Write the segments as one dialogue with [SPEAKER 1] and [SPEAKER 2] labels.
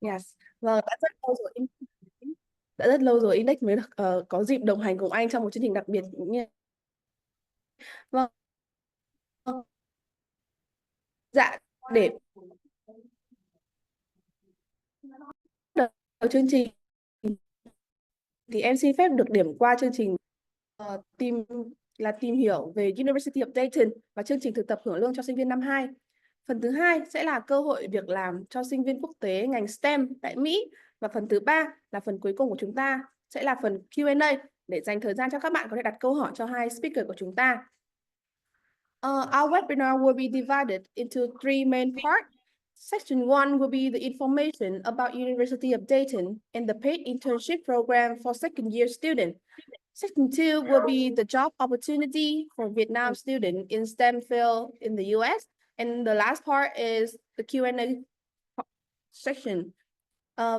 [SPEAKER 1] Yes. Vâng, đã rất lâu rồi Index mới được có dịp đồng hành cùng anh trong một chương trình đặc biệt như. Vâng. Dạ, để đầu chương trình thì em xin phép được điểm qua chương trình tìm hiểu về University of Dayton và chương trình thực tập hưởng lương cho sinh viên năm 2. Phần thứ hai sẽ là cơ hội việc làm cho sinh viên quốc tế ngành STEM tại Mỹ. Và phần thứ ba là phần cuối cùng của chúng ta sẽ là phần Q&A để dành thời gian cho các bạn có thể đặt câu hỏi cho hai speaker của chúng ta. Our webinar will be divided into 3 main parts. Section 1 will be the information about University of Dayton and the paid internship program for second-year students. Section 2 will be the job opportunity for Vietnam students in STEM field in the US. And the last part is the Q&A section.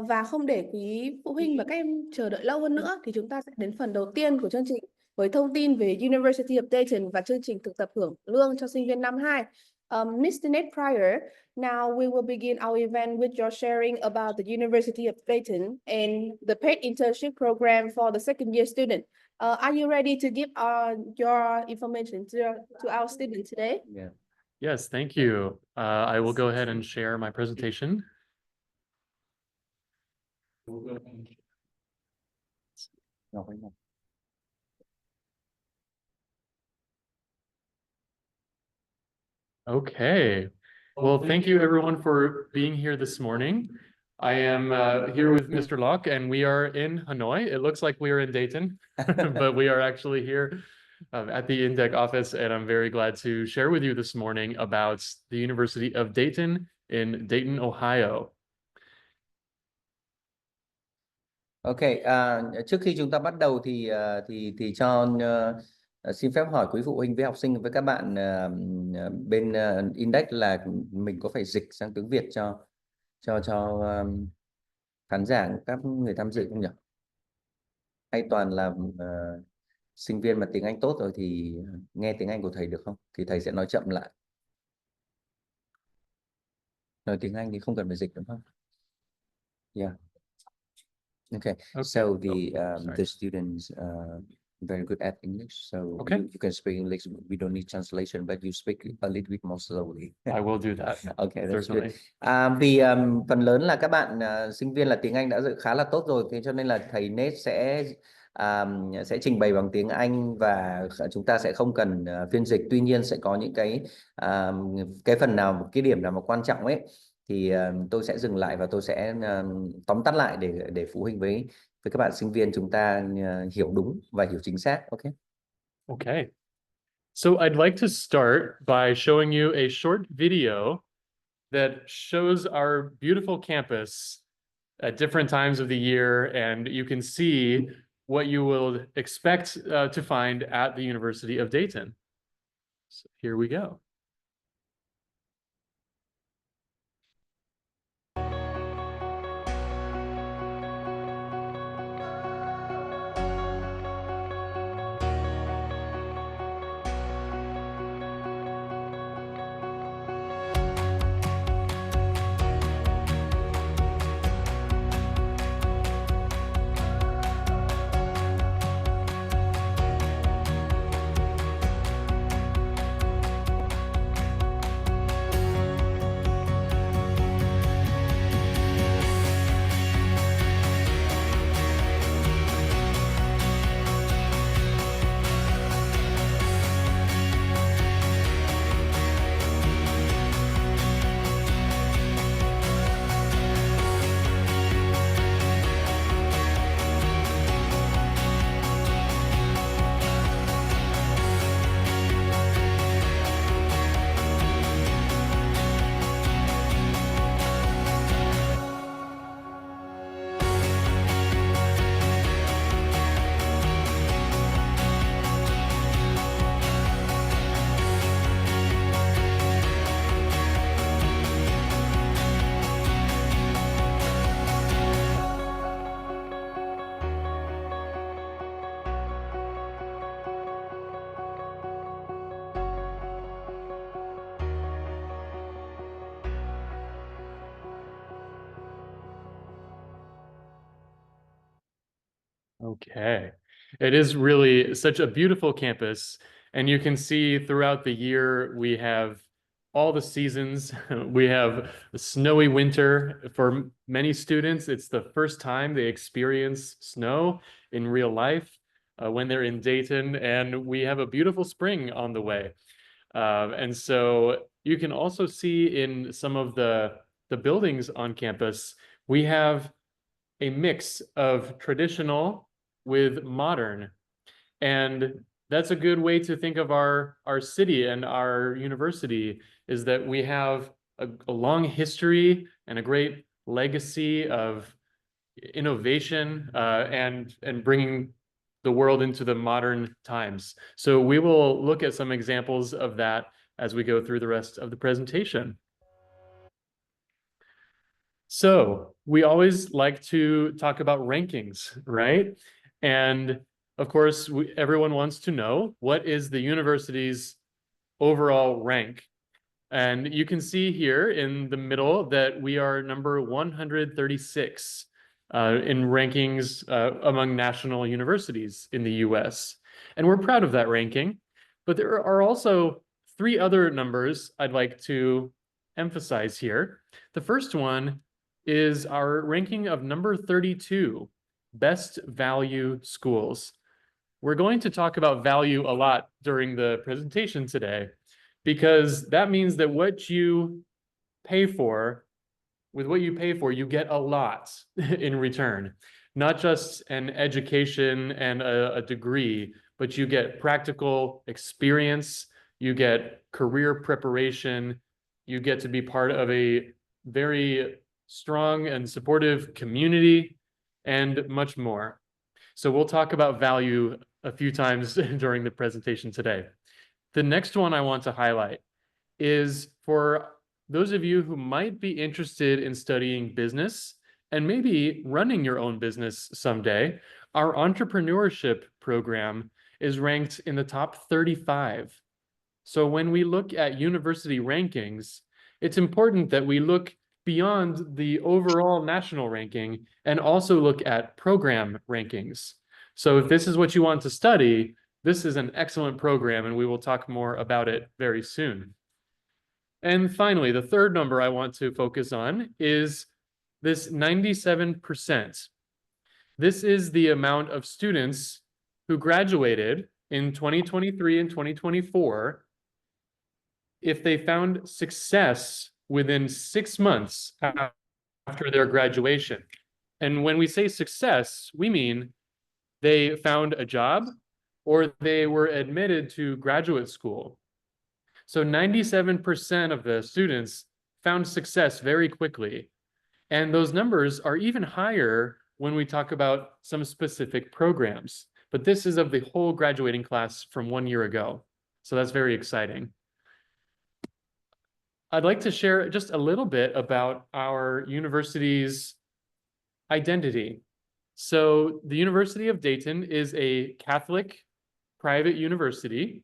[SPEAKER 1] Và không để quý phụ huynh và các em chờ đợi lâu hơn nữa thì chúng ta sẽ đến phần đầu tiên của chương trình với thông tin về University of Dayton và chương trình thực tập hưởng lương cho sinh viên năm 2. Mr. Nate Pryor, now we will begin our event with your sharing about the University of Dayton and the paid internship program for the second year student. Are you ready to give your information to our students today?
[SPEAKER 2] Yeah. Yes, thank you. I will go ahead and share my presentation. Okay. Well, thank you everyone for being here this morning. I am here with Mr. Locke, and we are in Hanoi. It looks like we are in Dayton, but we are actually here at the INDEC office, and I'm very glad to share with you this morning about the University of Dayton in Dayton, Ohio.
[SPEAKER 3] Ok, trước khi chúng ta bắt đầu thì xin phép hỏi quý phụ huynh với học sinh với các bạn bên Index là mình có phải dịch sang tiếng Việt cho khán giả, các người tham dự không nhỉ? Hay toàn là sinh viên mà tiếng Anh tốt rồi thì nghe tiếng Anh của thầy được không? Thì thầy sẽ nói chậm lại. Nói tiếng Anh thì không cần phải dịch đúng không? Yeah. Okay. So the students very good at English, so you can speak English. We don't need translation, but you speak a little bit more slowly.
[SPEAKER 2] I will do that.
[SPEAKER 3] Okay, that's good. Vì phần lớn là các bạn sinh viên là tiếng Anh đã khá là tốt rồi, thế cho nên là thầy Nate sẽ trình bày bằng tiếng Anh và chúng ta sẽ không cần phiên dịch. Tuy nhiên sẽ có những cái phần nào, cái điểm nào mà quan trọng ấy thì tôi sẽ dừng lại và tôi sẽ tóm tắt lại để phụ huynh với các bạn sinh viên chúng ta hiểu đúng và hiểu chính xác. Okay.
[SPEAKER 2] Okay. So I'd like to start by showing you a short video that shows our beautiful campus at different times of the year, and you can see what you will expect to find at the University of Dayton. So here we go. Okay. It is really such a beautiful campus, and you can see throughout the year we have all the seasons. We have a snowy winter. For many students, it's the first time they experience snow in real life when they're in Dayton, and we have a beautiful spring on the way. And so you can also see in some of the buildings on campus, we have a mix of traditional with modern. And that's a good way to think of our city and our university, is that we have a long history and a great legacy of innovation and bringing the world into the modern times. So we will look at some examples of that as we go through the rest of the presentation. So we always like to talk about rankings, right? And of course, everyone wants to know, what is the university's overall rank? And you can see here in the middle that we are number 136 in rankings among national universities in the US. And we're proud of that ranking. But there are also 3 other numbers I'd like to emphasize here. The first one is our ranking of number 32, best value schools. We're going to talk about value a lot during the presentation today, because that means that what you pay for, with what you pay for, you get a lot in return. Not just an education and a degree, but you get practical experience, you get career preparation, you get to be part of a very strong and supportive community, and much more. So we'll talk about value a few times during the presentation today. The next one I want to highlight is for those of you who might be interested in studying business and maybe running your own business someday. Our entrepreneurship program is ranked in the top 35. So when we look at university rankings, it's important that we look beyond the overall national ranking and also look at program rankings. So if this is what you want to study, this is an excellent program, and we will talk more about it very soon. And finally, the third number I want to focus on is this 97%. This is the amount of students who graduated in 2023 and 2024 if they found success within 6 months after their graduation. And when we say success, we mean they found a job or they were admitted to graduate school. So 97% of the students found success very quickly. And those numbers are even higher when we talk about some specific programs. But this is of the whole graduating class from 1 year ago. So that's very exciting. I'd like to share just a little bit about our university's identity. So the University of Dayton is a Catholic private university.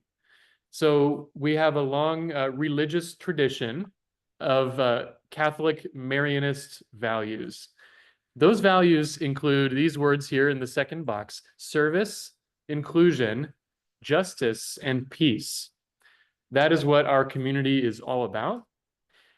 [SPEAKER 2] So we have a long religious tradition of Catholic Marianist values. Those values include these words here in the second box: service, inclusion, justice, and peace. That is what our community is all about.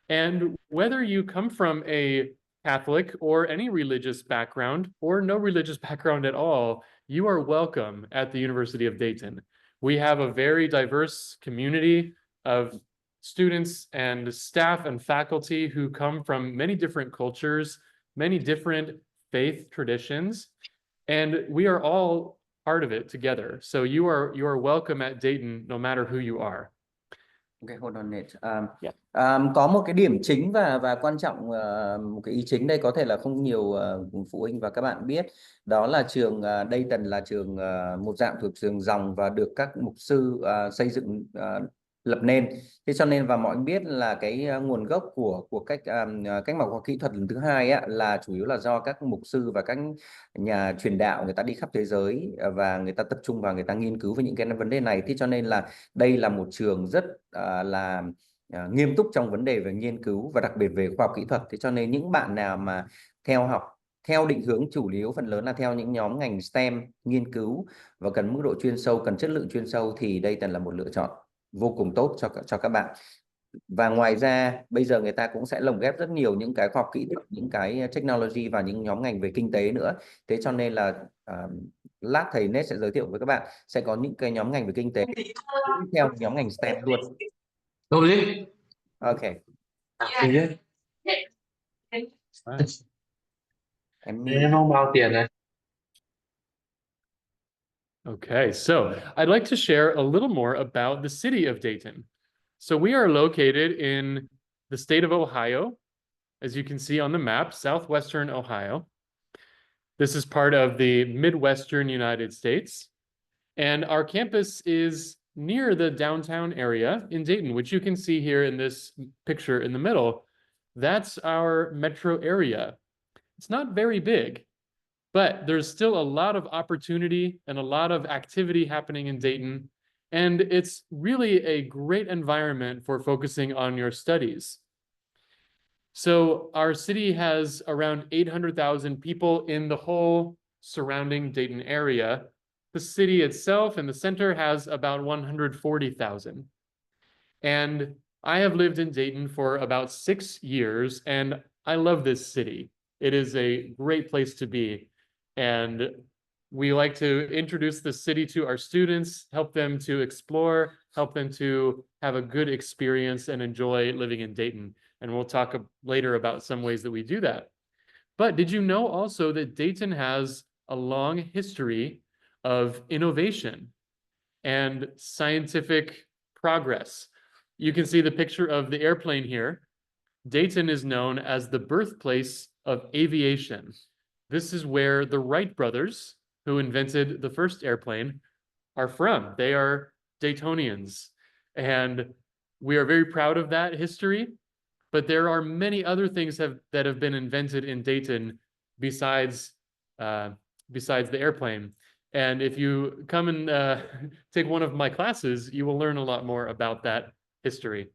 [SPEAKER 2] And whether you come from a Catholic or any religious background or no religious background at all, you are welcome at the University of Dayton. We have a very diverse community of students and staff and faculty who come from many different cultures, many different faith traditions, and we are all part of it together. So you are welcome at Dayton no matter who you are.
[SPEAKER 3] Okay, hold on Nate.
[SPEAKER 2] Yeah.
[SPEAKER 3] Có một cái điểm chính và quan trọng, một cái ý chính đây có thể là không nhiều phụ huynh và các bạn biết, đó là trường Dayton là trường một dạng thuộc trường dòng và được các mục sư xây dựng lập nên. Thế cho nên và mọi người biết là cái nguồn gốc của cách mạng khoa học kỹ thuật lần thứ hai á, là chủ yếu là do các mục sư và các nhà truyền đạo người ta đi khắp thế giới và người ta tập trung vào, người ta nghiên cứu về những cái vấn đề này. Thế cho nên là đây là một trường rất là nghiêm túc trong vấn đề về nghiên cứu và đặc biệt về khoa học kỹ thuật. Thế cho nên những bạn nào mà theo theo định hướng chủ yếu phần lớn là theo những nhóm ngành STEM, nghiên cứu và cần mức độ chuyên sâu, cần chất lượng chuyên sâu, thì đây là một lựa chọn vô cùng tốt cho các bạn. Và ngoài ra bây giờ người ta cũng sẽ lồng ghép rất nhiều những cái khoa học kỹ thuật, những cái technology và những nhóm ngành về kinh tế nữa. Thế cho nên là lát thầy Nết sẽ giới thiệu với các bạn sẽ có những cái nhóm ngành về kinh tế cũng theo nhóm ngành STEM luôn.
[SPEAKER 4] Đâu đi.
[SPEAKER 3] Ok.
[SPEAKER 4] Em
[SPEAKER 3] Em
[SPEAKER 4] không bao tiền này.
[SPEAKER 2] Okay, so I'd like to share a little more about the city of Dayton. So we are located in the state of Ohio, as you can see on the map, southwestern Ohio. This is part of the Midwestern United States. And our campus is near the downtown area in Dayton, which you can see here in this picture in the middle. That's our metro area. It's not very big, but there's still a lot of opportunity and a lot of activity happening in Dayton. And it's really a great environment for focusing on your studies. So our city has around 800,000 people in the whole surrounding Dayton area. The city itself in the center has about 140,000. And I have lived in Dayton for about 6 years, and I love this city. It is a great place to be. And we like to introduce the city to our students, help them to explore, help them to have a good experience and enjoy living in Dayton. And we'll talk later about some ways that we do that. But did you know also that Dayton has a long history of innovation and scientific progress? You can see the picture of the airplane here. Dayton is known as the birthplace of aviation. This is where the Wright brothers, who invented the first airplane, are from. They are Daytonians. And we are very proud of that history. But there are many other things that have been invented in Dayton besides the airplane. And if you come and take one of my classes, you will learn a lot more about that history.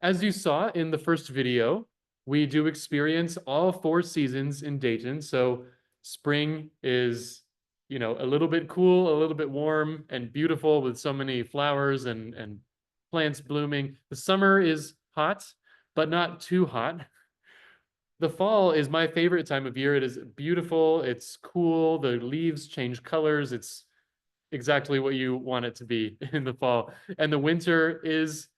[SPEAKER 2] As you saw in the first video, we do experience all 4 seasons in Dayton. So spring is, a little bit cool, a little bit warm and beautiful with so many flowers and plants blooming. The summer is hot, but not too hot. The fall is my favorite time of year. It is beautiful, it's cool, the leaves change colors. It's exactly what you want it to be in the fall. And the winter is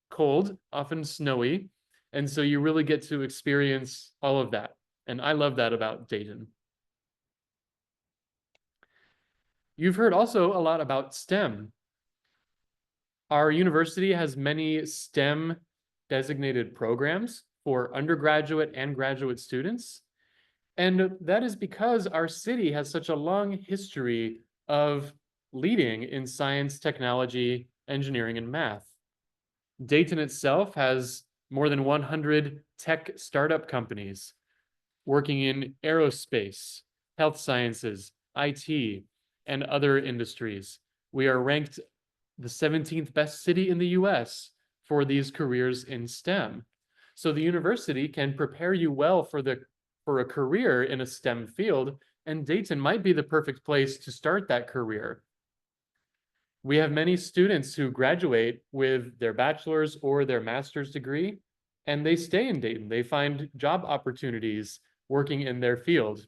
[SPEAKER 2] cold, often snowy. And so you really get to experience all of that. And I love that about Dayton. You've heard also a lot about STEM. Our university has many STEM designated programs for undergraduate and graduate students. And that is because our city has such a long history of leading in science, technology, engineering, and math. Dayton itself has more than 100 tech startup companies working in aerospace, health sciences, IT, and other industries. We are ranked the 17th best city in the US for these careers in STEM. So the university can prepare you well for a career in a STEM field, and Dayton might be the perfect place to start that career. We have many students who graduate with their bachelor's or their master's degree, and they stay in Dayton. They find job opportunities working in their field.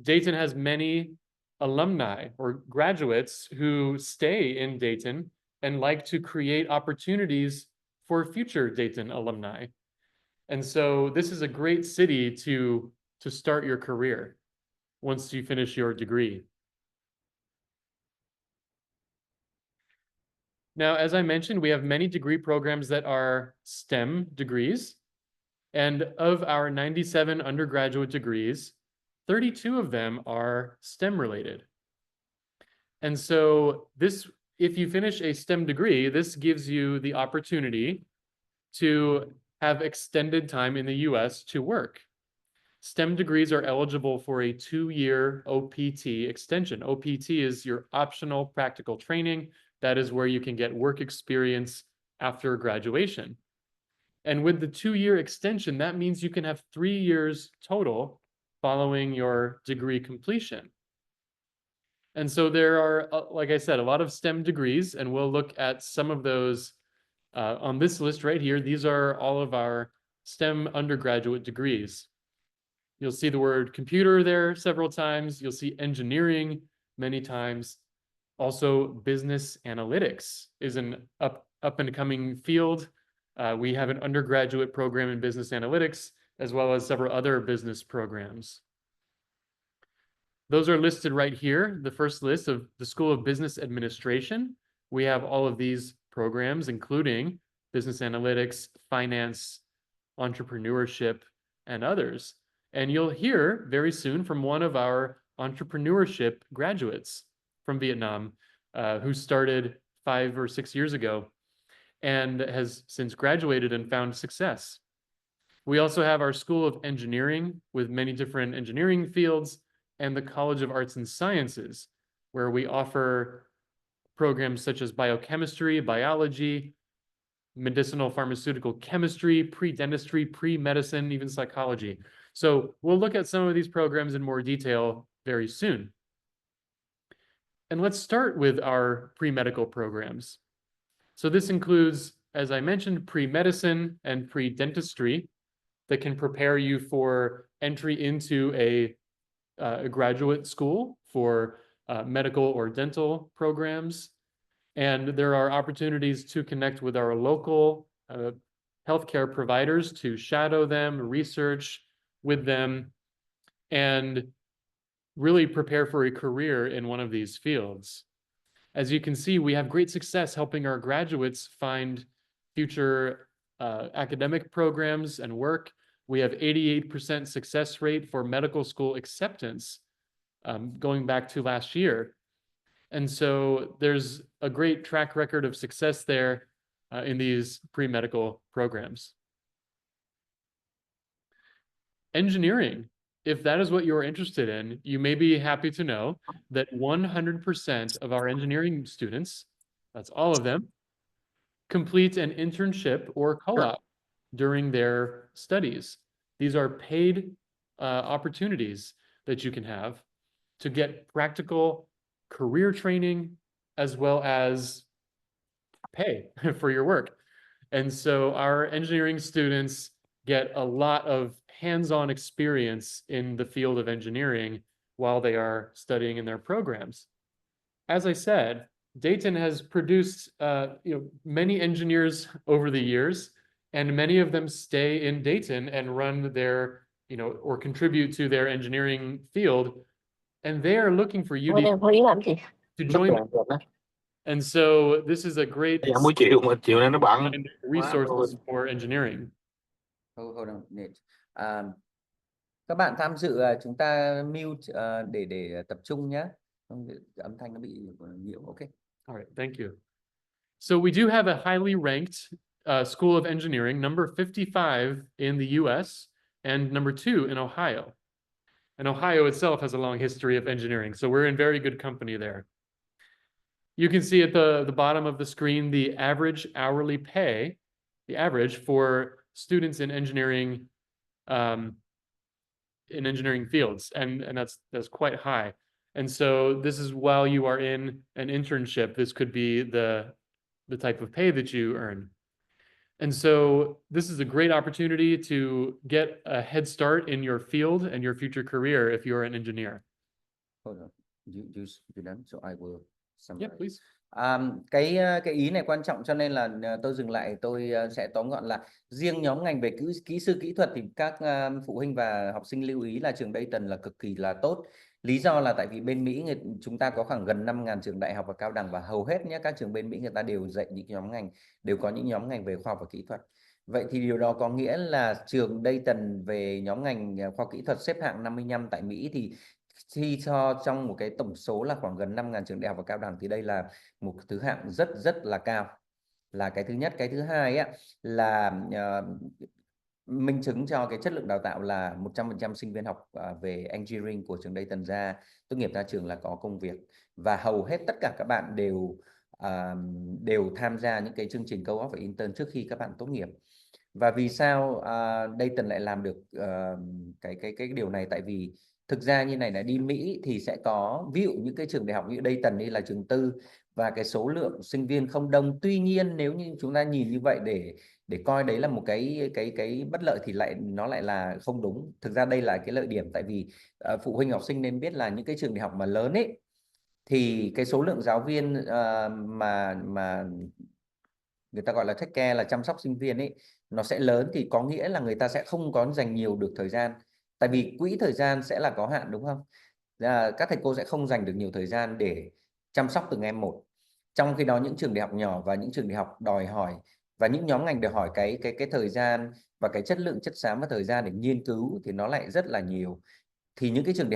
[SPEAKER 2] Dayton has many alumni or graduates who stay in Dayton and like to create opportunities for future Dayton alumni. And so this is a great city to start your career once you finish your degree. Now, as I mentioned, we have many degree programs that are STEM degrees. And of our 97 undergraduate degrees, 32 of them are STEM related. And so if you finish a STEM degree, this gives you the opportunity to have extended time in the US to work. STEM degrees are eligible for a 2-year OPT extension. OPT is your optional practical training. That is where you can get work experience after graduation. And with the 2-year extension, that means you can have 3 years total following your degree completion. And so there are, like I said, a lot of STEM degrees, and we'll look at some of those on this list right here. These are all of our STEM undergraduate degrees. You'll see the word computer there several times. You'll see engineering many times. Also, business analytics is an up and coming field. We have an undergraduate program in business analytics, as well as several other business programs. Those are listed right here. The first list of the School of Business Administration. We have all of these programs, including business analytics, finance, entrepreneurship, and others. And you'll hear very soon from one of our entrepreneurship graduates from Vietnam, who started 5 or 6 years ago and has since graduated and found success. We also have our School of Engineering with many different engineering fields, and the College of Arts and Sciences, where we offer programs such as biochemistry, biology, medicinal pharmaceutical chemistry, pre-dentistry, pre-medicine, even psychology. So we'll look at some of these programs in more detail very soon. And let's start with our pre-medical programs. So this includes, as I mentioned, pre-medicine and pre-dentistry that can prepare you for entry into a graduate school for medical or dental programs. And there are opportunities to connect with our local healthcare providers to shadow them, research with them, and really prepare for a career in one of these fields. As you can see, we have great success helping our graduates find future academic programs and work. We have 88% success rate for medical school acceptance going back to last year. And so there's a great track record of success there in these pre-medical programs. Engineering, if that is what you're interested in, you may be happy to know that 100% of our engineering students, that's all of them, complete an internship or co-op during their studies. These are paid opportunities that you can have to get practical career training as well as pay for your work. And so our engineering students get a lot of hands-on experience in the field of engineering while they are studying in their programs. As I said, Dayton has produced many engineers over the years, and many of them stay in Dayton and run their, or contribute to their engineering field, and they are looking for you to join them. And so this is a great find resources for engineering.
[SPEAKER 3] Hold on, Nate. Các bạn tham dự chúng ta mute để tập trung nhé. Âm thanh nó bị nhiễu. Okay.
[SPEAKER 2] All right, thank you. So we do have a highly ranked School of Engineering, number 55 in the US and number 2 in Ohio. And Ohio itself has a long history of engineering, so we're in very good company there. You can see at the bottom of the screen the average hourly pay, the average for students in engineering fields, and that's quite high. And so this is while you are in an internship, this could be the type of pay that you earn. And so this is a great opportunity to get a head start in your field and your future career if you're an engineer.
[SPEAKER 3] Hold on. You done, so I will summarize.
[SPEAKER 2] Yeah, please.
[SPEAKER 3] Cái ý này quan trọng cho nên là tôi dừng lại, tôi sẽ tóm gọn là riêng nhóm ngành về kỹ sư kỹ thuật thì các phụ huynh và học sinh lưu ý là trường Dayton là cực kỳ là tốt. Lý do là tại vì bên Mỹ chúng ta có khoảng gần 5.000 trường đại học và cao đẳng, và hầu hết nhé các trường bên Mỹ người ta đều dạy những nhóm ngành, đều có những nhóm ngành về khoa học và kỹ thuật. Vậy thì điều đó có nghĩa là trường Dayton về nhóm ngành khoa học kỹ thuật xếp hạng 55 tại Mỹ, thì khi cho trong một cái tổng số là khoảng gần 5.000 trường đại học và cao đẳng thì đây là một thứ hạng rất là cao, là cái thứ nhất. Cái thứ hai á, là minh chứng cho cái chất lượng đào tạo là 100% sinh viên học về engineering của trường Dayton tốt nghiệp ra trường là có công việc, và hầu hết tất cả các bạn đều tham gia những cái chương trình co-op và intern trước khi các bạn tốt nghiệp. Và vì sao Dayton lại làm được cái điều này? Tại vì thực ra như này là đi Mỹ thì sẽ có ví dụ những cái trường đại học như Dayton đi là trường tư và cái số lượng sinh viên không đông. Tuy nhiên nếu như chúng ta nhìn như vậy để coi đấy là một cái bất lợi thì nó lại là không đúng. Thực ra đây là cái lợi điểm, tại vì phụ huynh học sinh nên biết là những cái trường đại học mà lớn ấy thì cái số lượng giáo viên mà người ta gọi là take care, là chăm sóc sinh viên ấy, nó sẽ lớn, thì có nghĩa là người ta sẽ không có dành nhiều được thời gian, tại vì quỹ thời gian sẽ là có hạn, đúng không? Các thầy cô sẽ không dành được nhiều thời gian để chăm sóc từng em một. Trong khi đó những trường đại học nhỏ và những trường đại học đòi hỏi và những nhóm ngành đòi hỏi cái thời gian và cái chất lượng chất xám và thời gian để nghiên cứu thì nó lại rất là nhiều. Thì những cái trường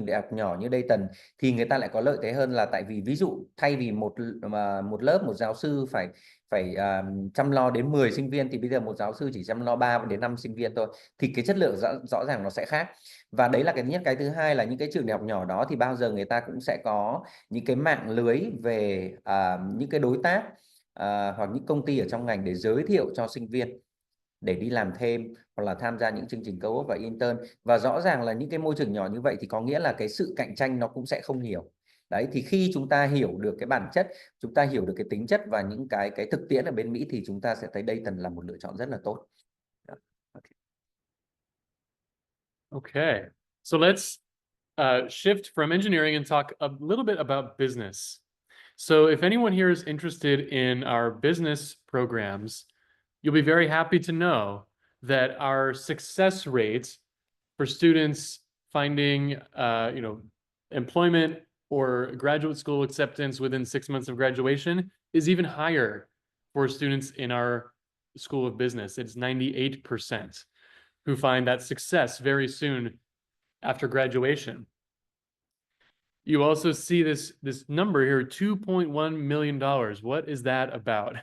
[SPEAKER 3] đại học nhỏ như Dayton thì người ta lại có lợi thế hơn, là tại vì ví dụ thay vì một lớp một giáo sư phải phải chăm lo đến 10 sinh viên thì bây giờ một giáo sư chỉ chăm lo 3 đến 5 sinh viên thôi, thì cái chất lượng rõ ràng nó sẽ khác. Và đấy là cái thứ nhất. Cái thứ hai là những cái trường đại học nhỏ đó thì bao giờ người ta cũng sẽ có những cái mạng lưới về những cái đối tác hoặc những công ty ở trong ngành để giới thiệu cho sinh viên để đi làm thêm hoặc là tham gia những chương trình co-op và intern. Và rõ ràng là những cái môi trường nhỏ như vậy thì có nghĩa là cái sự cạnh tranh nó cũng sẽ không nhiều. Đấy, thì khi chúng ta hiểu được cái bản chất, chúng ta hiểu được cái tính chất và những cái thực tiễn ở bên Mỹ thì chúng ta sẽ thấy Dayton là một lựa chọn rất là tốt.
[SPEAKER 2] Okay, so let's shift from engineering and talk a little bit about business. So if anyone here is interested in our business programs, you'll be very happy to know that our success rate for students finding employment or graduate school acceptance within 6 months of graduation is even higher for students in our School of Business. It's 98% who find that success very soon after graduation. You also see this number here, $2.1 million. What is that about?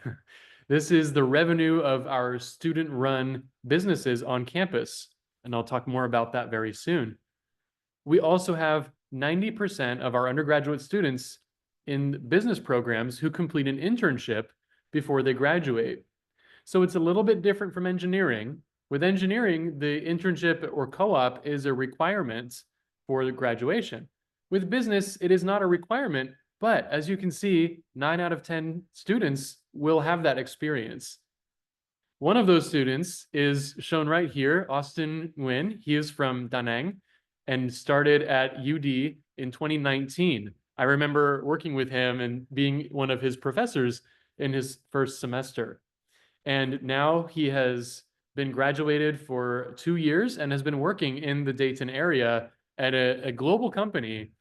[SPEAKER 2] This is the revenue of our student-run businesses on campus, and I'll talk more about that very soon. We also have 90% of our undergraduate students in business programs who complete an internship before they graduate. So it's a little bit different from engineering. With engineering, the internship or co-op is a requirement for the graduation. With business, it is not a requirement, but as you can see, 9 out of 10 students will have that experience. One of those students is shown right here, Austin Nguyen. He is from Da Nang and started at UD in 2019. I remember working with him and being one of his professors in his first semester. And now he has been graduated for 2 years and has been working in the Dayton area at a global company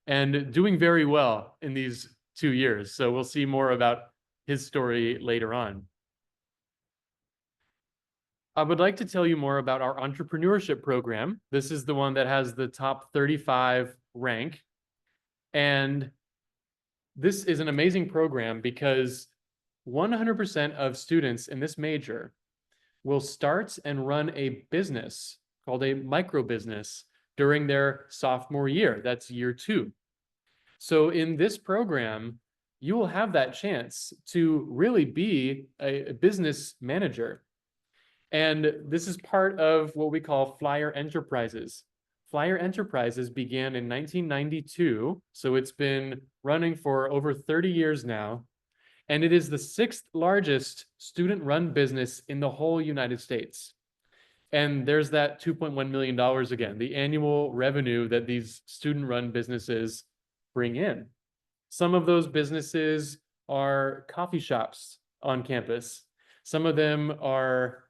[SPEAKER 2] and doing very well in these 2 years. So we'll see more about his story later on. I would like to tell you more about our entrepreneurship program. This is the one that has the top 35 rank. And this is an amazing program because 100% of students in this major will start and run a business called a micro business during their sophomore year. That's year 2. So in this program, you will have that chance to really be a business manager. And this is part of what we call Flyer Enterprises. Flyer Enterprises began in 1992, so it's been running for over 30 years now. And it is the 6th largest student-run business in the whole United States. And there's that $2.1 million again, the annual revenue that these student-run businesses bring in. Some of those businesses are coffee shops on campus. Some of them are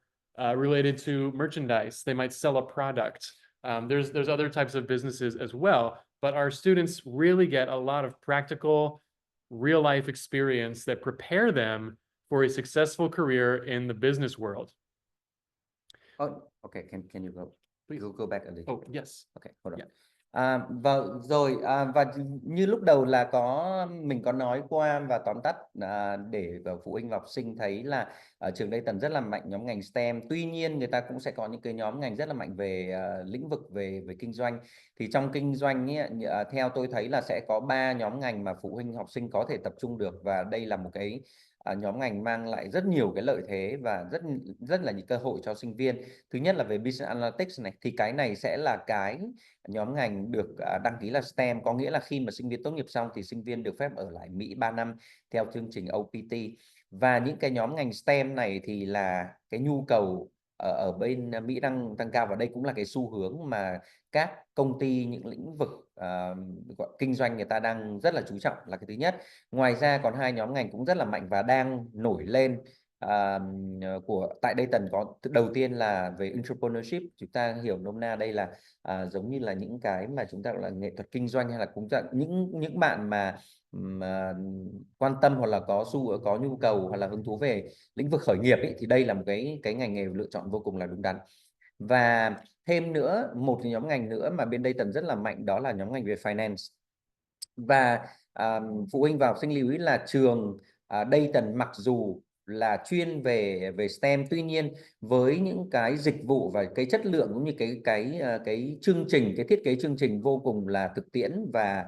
[SPEAKER 2] related to merchandise. They might sell a product. There's other types of businesses as well, but our students really get a lot of practical, real-life experience that prepare them for a successful career in the business world.
[SPEAKER 3] Oh, okay. Can you go? Please go back a little.
[SPEAKER 2] Oh, yes.
[SPEAKER 3] Okay, hold on.
[SPEAKER 2] Yeah.
[SPEAKER 3] Và như lúc đầu là mình có nói qua và tóm tắt để phụ huynh và học sinh thấy là ở trường Dayton rất là mạnh nhóm ngành STEM. Tuy nhiên người ta cũng sẽ có những cái nhóm ngành rất là mạnh về lĩnh vực về kinh doanh. Thì trong kinh doanh ấy, theo tôi thấy là sẽ có 3 nhóm ngành mà phụ huynh học sinh có thể tập trung được, và đây là một cái nhóm ngành mang lại rất nhiều cái lợi thế và rất là những cơ hội cho sinh viên. Thứ nhất là về Business Analytics này, thì cái này sẽ là cái nhóm ngành được đăng ký là STEM, có nghĩa là khi mà sinh viên tốt nghiệp xong thì sinh viên được phép ở lại Mỹ 3 năm theo chương trình OPT. Và những cái nhóm ngành STEM này thì là cái nhu cầu ở bên Mỹ đang tăng cao, và đây cũng là cái xu hướng mà các công ty, những lĩnh vực kinh doanh người ta đang rất là chú trọng, là cái thứ nhất. Ngoài ra còn hai nhóm ngành cũng rất là mạnh và đang nổi lên tại Dayton. Có đầu tiên là về entrepreneurship, chúng ta hiểu nôm na đây là giống như là những cái mà chúng ta gọi là nghệ thuật kinh doanh, hay là cũng những bạn mà quan tâm hoặc là có nhu cầu hoặc là hứng thú về lĩnh vực khởi nghiệp ấy, thì đây là một cái ngành nghề lựa chọn vô cùng là đúng đắn. Và thêm nữa, một nhóm ngành nữa mà bên Dayton rất là mạnh đó là nhóm ngành về finance. Và phụ huynh và học sinh lưu ý là trường Dayton mặc dù là chuyên về STEM, tuy nhiên với những cái dịch vụ và cái chất lượng cũng như cái chương trình, cái thiết kế chương trình vô cùng là thực tiễn và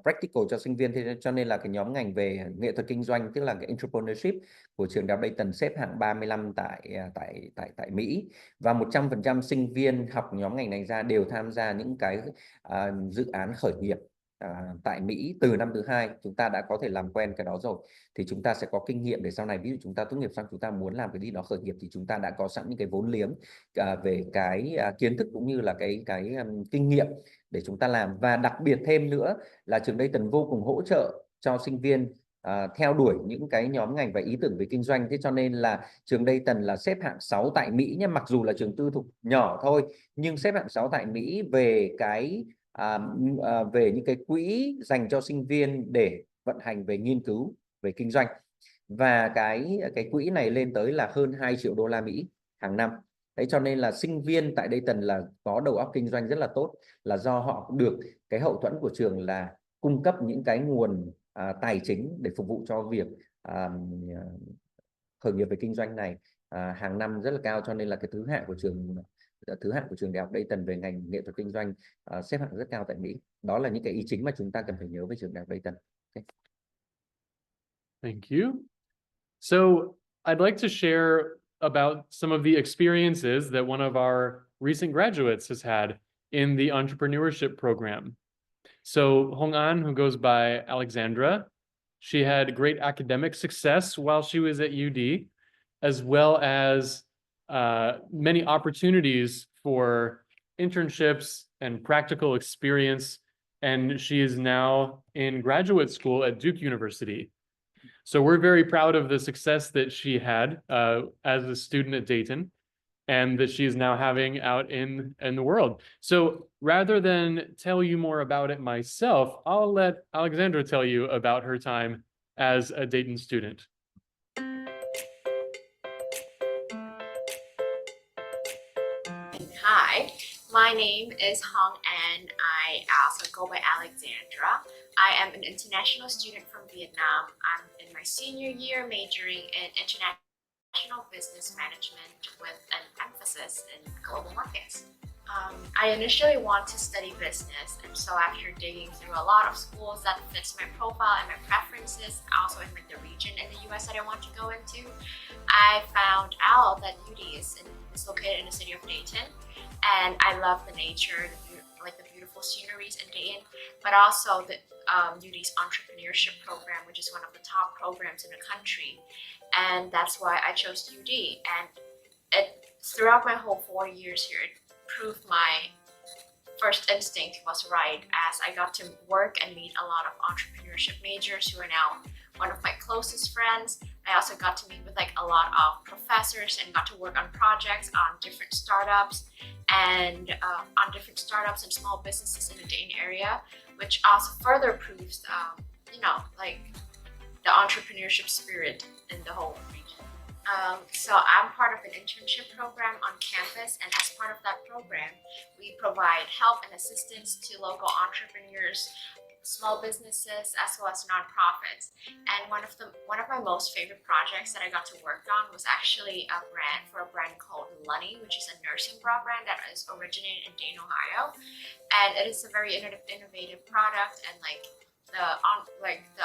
[SPEAKER 3] practical cho sinh viên. Thế cho nên là cái nhóm ngành về nghệ thuật kinh doanh, tức là cái entrepreneurship của trường đại học Dayton xếp hạng 35 tại Mỹ, và 100% sinh viên học nhóm ngành này ra đều tham gia những cái dự án khởi nghiệp tại Mỹ. Từ năm thứ hai chúng ta đã có thể làm quen cái đó rồi, thì chúng ta sẽ có kinh nghiệm để sau này ví dụ chúng ta tốt nghiệp xong chúng ta muốn làm cái gì đó khởi nghiệp thì chúng ta đã có sẵn những cái vốn liếng về cái kiến thức cũng như là cái kinh nghiệm để chúng ta làm. Và đặc biệt thêm nữa là trường Dayton vô cùng hỗ trợ cho sinh viên theo đuổi những cái nhóm ngành và ý tưởng về kinh doanh. Thế cho nên là trường Dayton là xếp hạng 6 tại Mỹ nhé, mặc dù là trường tư thục nhỏ thôi nhưng xếp hạng 6 tại Mỹ về về những cái quỹ dành cho sinh viên để vận hành về nghiên cứu về kinh doanh. Và cái quỹ này lên tới là hơn 2 triệu đô la Mỹ hàng năm. Đấy, cho nên là sinh viên tại Dayton là có đầu óc kinh doanh rất là tốt, là do họ được cái hậu thuẫn của trường là cung cấp những cái nguồn tài chính để phục vụ cho việc khởi nghiệp về kinh doanh này hàng năm rất là cao. Cho nên là cái thứ hạng của trường đại học Dayton về ngành nghệ thuật kinh doanh xếp hạng rất cao tại Mỹ. Đó là những cái ý chính mà chúng ta cần phải nhớ với trường đại học Dayton. Okay.
[SPEAKER 2] Thank you. So I'd like to share about some of the experiences that one of our recent graduates has had in the entrepreneurship program. So Hong An, who goes by Alexandra, she had great academic success while she was at UD, as well as many opportunities for internships and practical experience. And she is now in graduate school at Duke University. So we're very proud of the success that she had as a student at Dayton, and that she's now having out in the world. So rather than tell you more about it myself, I'll let Alexandra tell you about her time as a Dayton student.
[SPEAKER 5] Hi, my name is Hong and I also go by Alexandra. I am an international student from Vietnam. I'm in my senior year majoring in international business management with an emphasis in global markets. I initially wanted to study business, and so after digging through a lot of schools that fits my profile and my preferences, also in like the region in the US that I want to go into, I found out that UD is located in the city of Dayton, and I love the nature, the beautiful sceneries in Dayton, but also the UD's entrepreneurship program, which is one of the top programs in the country, and that's why I chose UD. And throughout my whole 4 years here, it proved my first instinct was right, as I got to work and meet a lot of entrepreneurship majors who are now one of my closest friends. I also got to meet with like a lot of professors and got to work on projects on different startups and small businesses in the Dayton area, which also further proves, the entrepreneurship spirit in the whole region. So I'm part of an internship program on campus, and as part of that program, we provide help and assistance to local entrepreneurs, small businesses, as well as nonprofits. And one of my most favorite projects that I got to work on was actually a brand called Lunny, which is a nursing bra brand that is originated in Dayton, Ohio. And it is a very innovative product, and the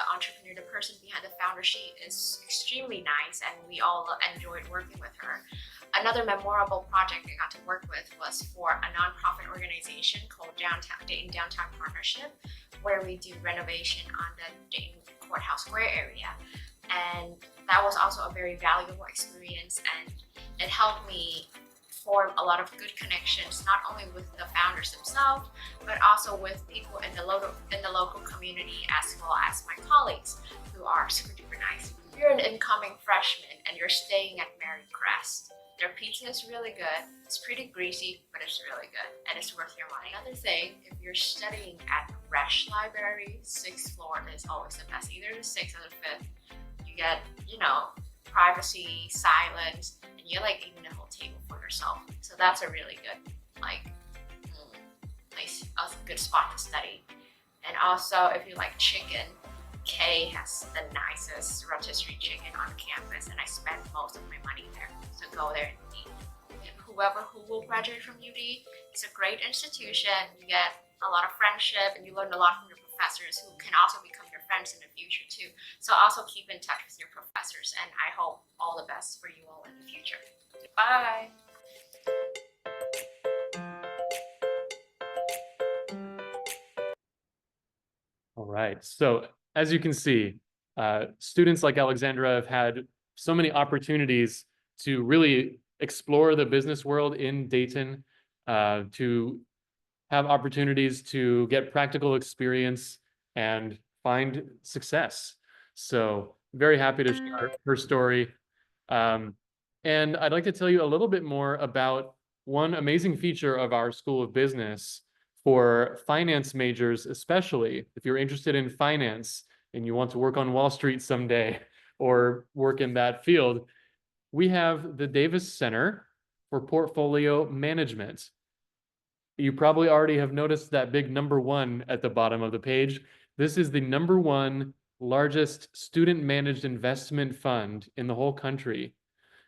[SPEAKER 5] entrepreneur, the person behind the founder, she is extremely nice, and we all enjoyed working with her. Another memorable project I got to work with was for a nonprofit organization called Dayton Downtown Partnership, where we do renovation on the Dayton Courthouse Square area. And that was also a very valuable experience, and it helped me form a lot of good connections, not only with the founders themselves, but also with people in the local community, as well as my colleagues, who are super duper nice. If you're an incoming freshman and you're staying at Mary Crest, their pizza is really good. It's pretty greasy, but it's really good, and it's worth your money. Another thing, if you're studying at Resch Library, 6th floor is always the best, either the 6th or the 5th. You get, privacy, silence, and you like even a whole table for yourself. So that's a really good, place, a good spot to study. And also, if you like chicken, K has the nicest rotisserie chicken on campus, and I spend most of my money there. So go there and eat. Who will graduate from UD, it's a great institution. You get a lot of friendship, and you learn a lot from your professors, who can also become your friends in the future too. So also keep in touch with your professors, and I hope all the best for you all in the future. Bye.
[SPEAKER 2] All right. So as you can see, students like Alexandra have had so many opportunities to really explore the business world in Dayton, to have opportunities to get practical experience and find success. So very happy to share her story. And I'd like to tell you a little bit more about one amazing feature of our School of Business for finance majors, especially if you're interested in finance and you want to work on Wall Street someday or work in that field. We have the Davis Center for Portfolio Management. You probably already have noticed that big #1 at the bottom of the page. This is the #1 largest student managed investment fund in the whole country.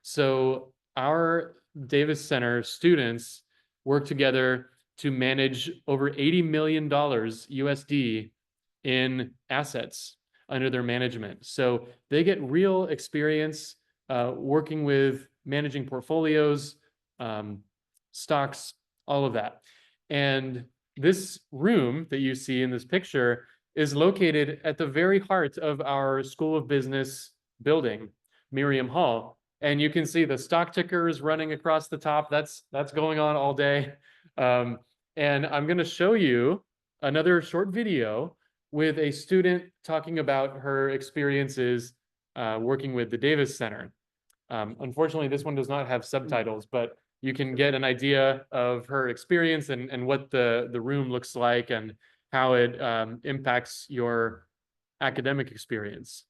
[SPEAKER 2] So our Davis Center students work together to manage over $80 million USD in assets under their management. So they get real experience working with managing portfolios, stocks, all of that. And this room that you see in this picture is located at the very heart of our School of Business building, Miriam Hall. And you can see the stock ticker is running across the top. That's going on all day. And I'm going to show you another short video with a student talking about her experiences working with the Davis Center. Unfortunately, this one does not have subtitles, but you can get an idea of her experience and what the room looks like and how it impacts your academic experience.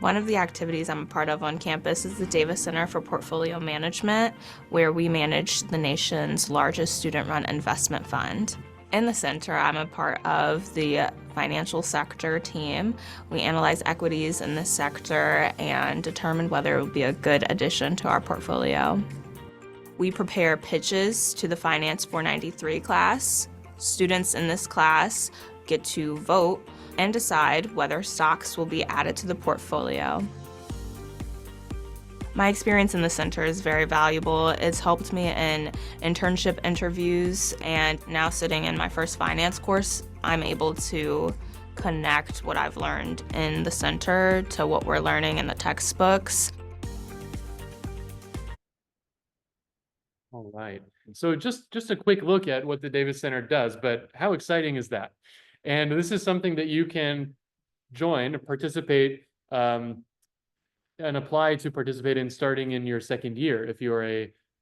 [SPEAKER 6] One of the activities I'm a part of on campus is the Davis Center for Portfolio Management, where we manage the nation's largest student-run investment fund. In the center, I'm a part of the financial sector team. We analyze equities in this sector and determine whether it would be a good addition to our portfolio. We prepare pitches to the Finance 493 class. Students in this class get to vote and decide whether stocks will be added to the portfolio. My experience in the center is very valuable. It's helped me in internship interviews, and now sitting in my first finance course, I'm able to connect what I've learned in the center to what we're learning in the textbooks.
[SPEAKER 2] All right. So just a quick look at what the Davis Center does, but how exciting is that? And this is something that you can join, participate, and apply to participate in starting in your second year if you're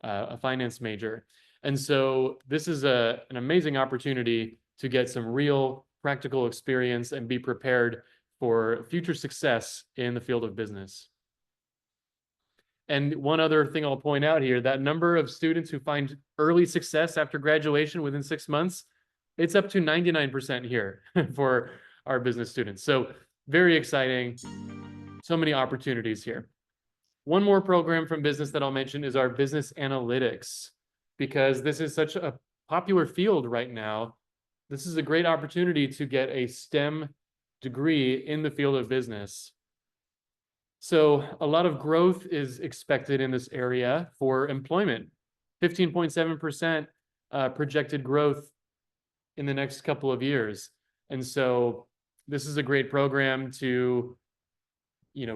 [SPEAKER 2] a finance major. And so this is an amazing opportunity to get some real practical experience and be prepared for future success in the field of business. And one other thing I'll point out here, that number of students who find early success after graduation within 6 months, it's up to 99% here for our business students. So very exciting. So many opportunities here. One more program from business that I'll mention is our business analytics, because this is such a popular field right now. this is a great opportunity to get a STEM degree in the field of business. So a lot of growth is expected in this area for employment. 15.7% projected growth in the next couple of years. And so this is a great program to,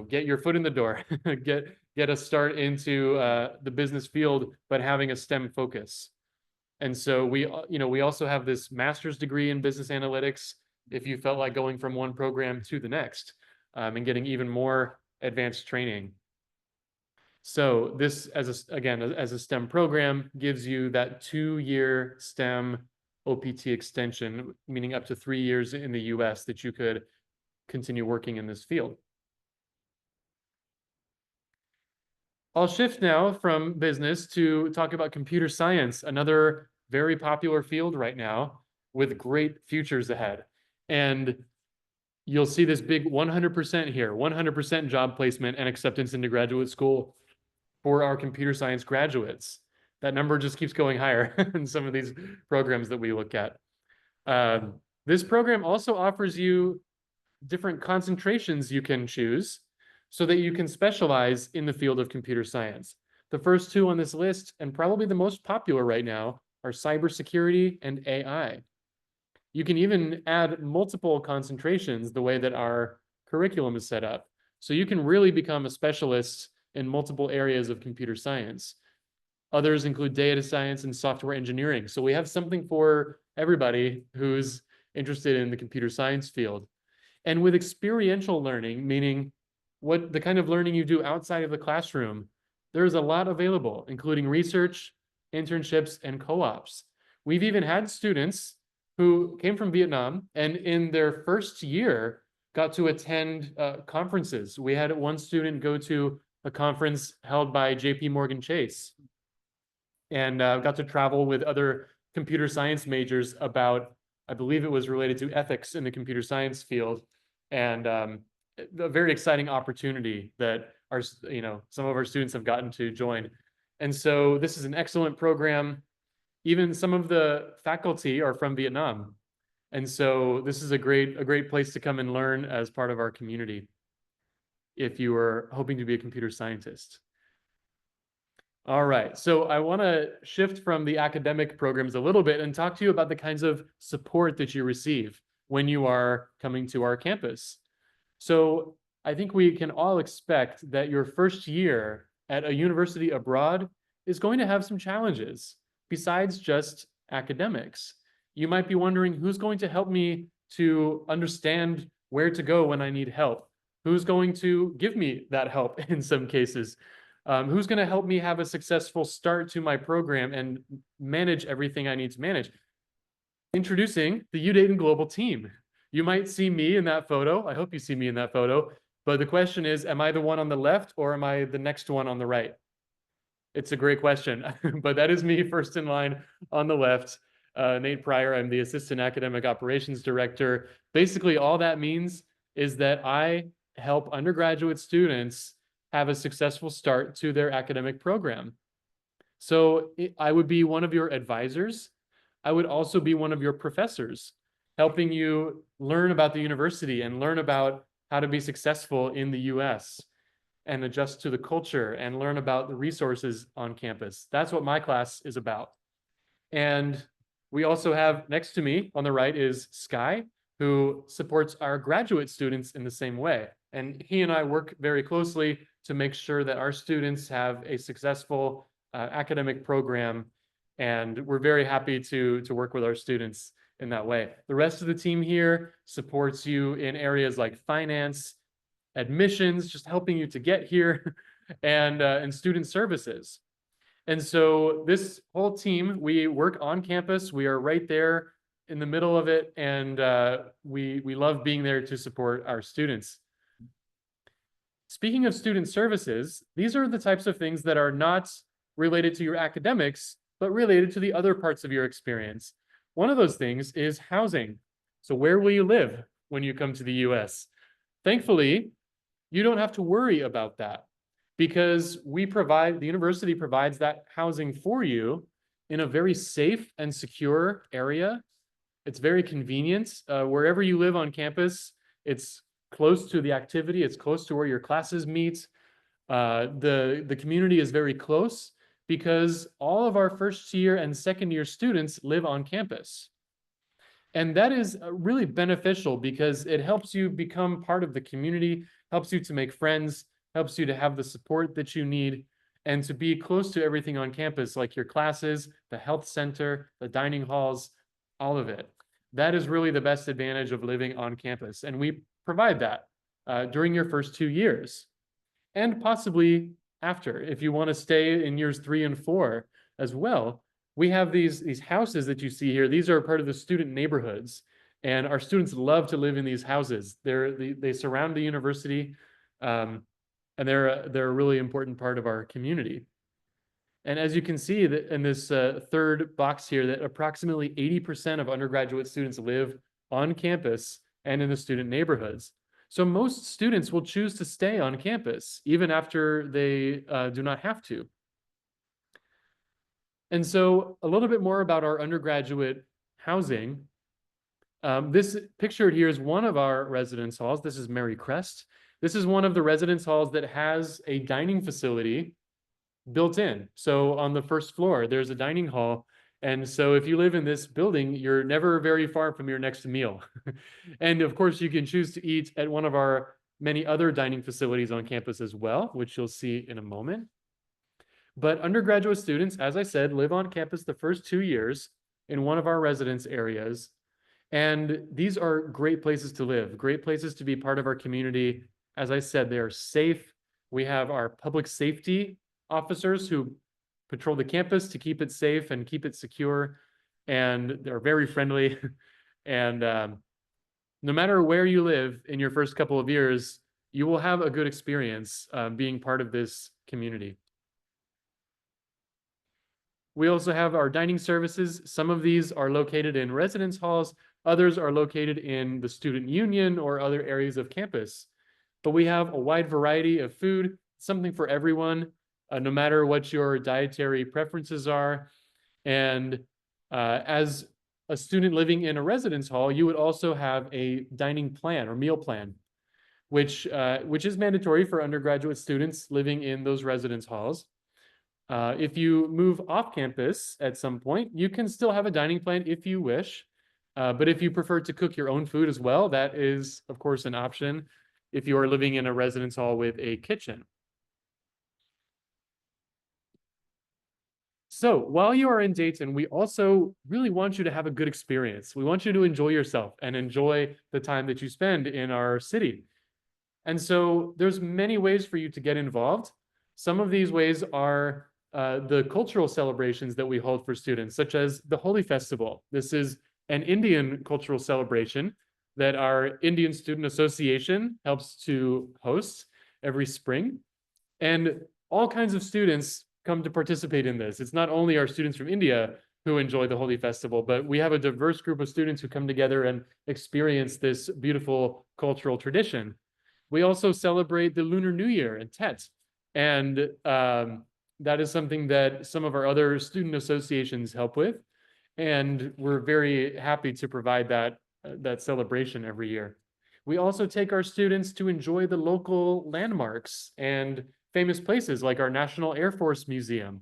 [SPEAKER 2] get your foot in the door, get a start into the business field, but having a STEM focus. And so we also have this master's degree in business analytics if you felt like going from one program to the next and getting even more advanced training. So this, as a STEM program, gives you that 2-year STEM OPT extension, meaning up to 3 years in the US that you could continue working in this field. I'll shift now from business to talk about computer science, another very popular field right now with great futures ahead. And you'll see this big 100% here, 100% job placement and acceptance into graduate school for our computer science graduates. That number just keeps going higher in some of these programs that we look at. This program also offers you different concentrations you can choose so that you can specialize in the field of computer science. The first two on this list, and probably the most popular right now, are cybersecurity and AI. You can even add multiple concentrations the way that our curriculum is set up. So you can really become a specialist in multiple areas of computer science. Others include data science and software engineering. So we have something for everybody who's interested in the computer science field. And with experiential learning, meaning what the kind of learning you do outside of the classroom, there's a lot available, including research, internships, and co-ops. We've even had students who came from Vietnam and in their first year got to attend conferences. We had one student go to a conference held by JP Morgan Chase and got to travel with other computer science majors about, I believe it was related to ethics in the computer science field, and a very exciting opportunity that some of our students have gotten to join. And so this is an excellent program. Even some of the faculty are from Vietnam. And so this is a great place to come and learn as part of our community if you are hoping to be a computer scientist. All right, so I want to shift from the academic programs a little bit and talk to you about the kinds of support that you receive when you are coming to our campus. So I think we can all expect that your first year at a university abroad is going to have some challenges besides just academics. You might be wondering, who's going to help me to understand where to go when I need help? Who's going to give me that help in some cases? Who's going to help me have a successful start to my program and manage everything I need to manage? Introducing the UDayton Global Team. You might see me in that photo. I hope you see me in that photo. But the question is, am I the one on the left or am I the next one on the right? It's a great question, but that is me first in line on the left. Nate Pryor, I'm the Assistant Academic Operations Director. Basically, all that means is that I help undergraduate students have a successful start to their academic program. So I would be one of your advisors. I would also be one of your professors, helping you learn about the university and learn about how to be successful in the US and adjust to the culture and learn about the resources on campus. That's what my class is about. And we also have next to me on the right is Sky, who supports our graduate students in the same way. And he and I work very closely to make sure that our students have a successful academic program. And we're very happy to work with our students in that way. The rest of the team here supports you in areas like finance, admissions, just helping you to get here, and student services. And so this whole team, we work on campus. We are right there in the middle of it, and we love being there to support our students. Speaking of student services, these are the types of things that are not related to your academics, but related to the other parts of your experience. One of those things is housing. So where will you live when you come to the US? Thankfully, you don't have to worry about that because the university provides that housing for you in a very safe and secure area It's very convenient. Wherever you live on campus, it's close to the activity. It's close to where your classes meet. The community is very close because all of our first year and second year students live on campus. And that is really beneficial because it helps you become part of the community, helps you to make friends, helps you to have the support that you need, and to be close to everything on campus, like your classes, the health center, the dining halls, all of it. That is really the best advantage of living on campus. And we provide that during your first 2 years, and possibly after, if you want to stay in years 3 and 4 as well. We have these houses that you see here. These are part of the student neighborhoods, and our students love to live in these houses. They surround the university, and they're a really important part of our community. And as you can see that in this third box here, that approximately 80% of undergraduate students live on campus and in the student neighborhoods. So most students will choose to stay on campus even after they do not have to. And so a little bit more about our undergraduate housing. This pictured here is one of our residence halls. This is Mary Crest. This is one of the residence halls that has a dining facility built in. So on the first floor, there's a dining hall. And so if you live in this building, you're never very far from your next meal. And of course, you can choose to eat at one of our many other dining facilities on campus as well, which you'll see in a moment. But undergraduate students, as I said, live on campus the first 2 years in one of our residence areas. And these are great places to live, great places to be part of our community. As I said, they are safe. We have our public safety officers who patrol the campus to keep it safe and keep it secure. And they're very friendly. And no matter where you live in your first couple of years, you will have a good experience being part of this community. We also have our dining services. Some of these are located in residence halls. Others are located in the student union or other areas of campus. But we have a wide variety of food, something for everyone, no matter what your dietary preferences are. And as a student living in a residence hall, you would also have a dining plan or meal plan, which is mandatory for undergraduate students living in those residence halls. If you move off campus at some point, you can still have a dining plan if you wish. But if you prefer to cook your own food as well, that is, of course, an option if you are living in a residence hall with a kitchen. So while you are in Dayton, we also really want you to have a good experience. We want you to enjoy yourself and enjoy the time that you spend in our city. And so there's many ways for you to get involved. Some of these ways are the cultural celebrations that we hold for students, such as the Holi Festival. This is an Indian cultural celebration that our Indian Student Association helps to host every spring. And all kinds of students come to participate in this. It's not only our students from India who enjoy the Holi Festival, but we have a diverse group of students who come together and experience this beautiful cultural tradition. We also celebrate the Lunar New Year and Tet. And that is something that some of our other student associations help with. And we're very happy to provide that celebration every year. We also take our students to enjoy the local landmarks and famous places like our National Air Force Museum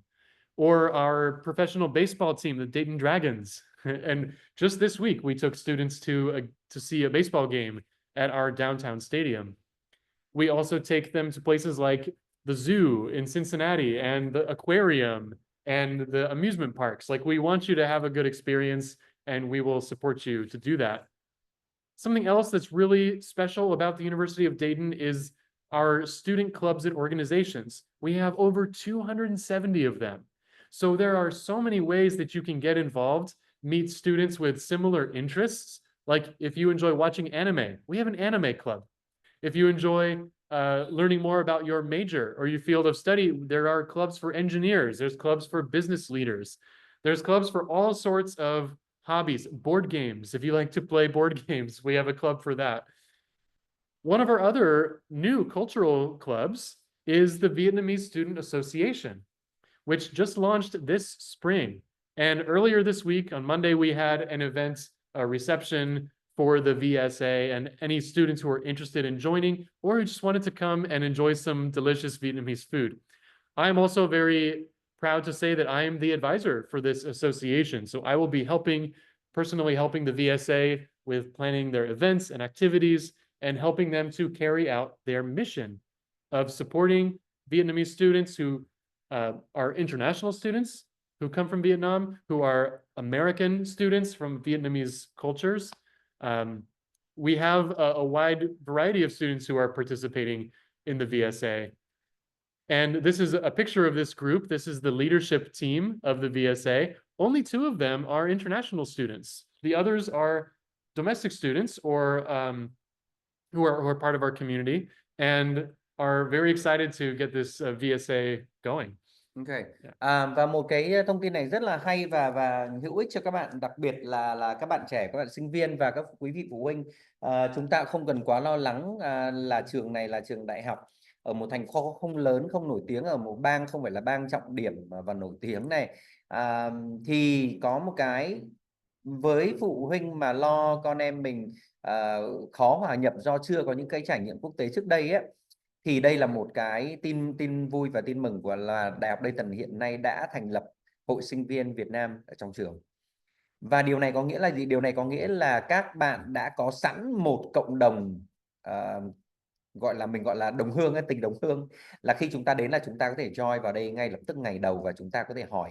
[SPEAKER 2] or our professional baseball team, the Dayton Dragons. And just this week, we took students to see a baseball game at our downtown stadium. We also take them to places like the zoo in Cincinnati and the aquarium and the amusement parks. Like, we want you to have a good experience, and we will support you to do that. Something else that's really special about the University of Dayton is our student clubs and organizations. We have over 270 of them. So there are so many ways that you can get involved, meet students with similar interests. Like if you enjoy watching anime, we have an anime club. If you enjoy learning more about your major or your field of study, there are clubs for engineers. There's clubs for business leaders. There's clubs for all sorts of hobbies, board games. If you like to play board games, we have a club for that. One of our other new cultural clubs is the Vietnamese Student Association, which just launched this spring. And earlier this week, on Monday, we had an event reception for the VSA and any students who are interested in joining or who just wanted to come and enjoy some delicious Vietnamese food. I am also very proud to say that I am the advisor for this association. So I will be personally helping the VSA with planning their events and activities and helping them to carry out their mission of supporting Vietnamese students who are international students who come from Vietnam, who are American students from Vietnamese cultures. We have a wide variety of students who are participating in the VSA. And this is a picture of this group. This is the leadership team of the VSA. Only 2 of them are international students. The others are domestic students or who are part of our community and are very excited to get this VSA going.
[SPEAKER 3] Okay. Và một cái thông tin này rất là hay và hữu ích cho các bạn, đặc biệt là các bạn trẻ, các bạn sinh viên và các quý vị phụ huynh. Chúng ta không cần quá lo lắng là trường này là trường đại học ở một thành phố không lớn, không nổi tiếng, ở một bang không phải là bang trọng điểm và nổi tiếng này. Thì có một cái với phụ huynh mà lo con em mình khó hòa nhập do chưa có những cái trải nghiệm quốc tế trước đây ấy, thì đây là một cái tin vui và tin mừng của là Đại học Dayton hiện nay đã thành lập Hội Sinh viên Việt Nam ở trong trường. Và điều này có nghĩa là gì? Điều này có nghĩa là các bạn đã có sẵn một cộng đồng mình gọi là đồng hương, tình đồng hương, là khi chúng ta đến là chúng ta có thể join vào đây ngay lập tức ngày đầu và chúng ta có thể hỏi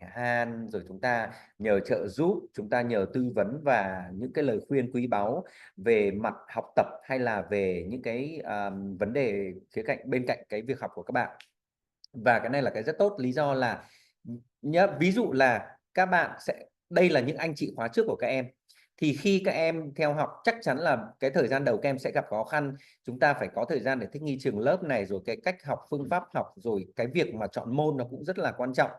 [SPEAKER 3] han, rồi chúng ta nhờ trợ giúp, chúng ta nhờ tư vấn và những cái lời khuyên quý báu về mặt học tập hay là về những cái vấn đề khía cạnh bên cạnh cái việc học của các bạn. Và cái này là cái rất tốt, lý do là ví dụ là các bạn đây là những anh chị khóa trước của các em, thì khi các em theo học chắc chắn là cái thời gian đầu các em sẽ gặp khó khăn. Chúng ta phải có thời gian để thích nghi trường lớp này, rồi cái cách học, phương pháp học, rồi cái việc mà chọn môn nó cũng rất là quan trọng.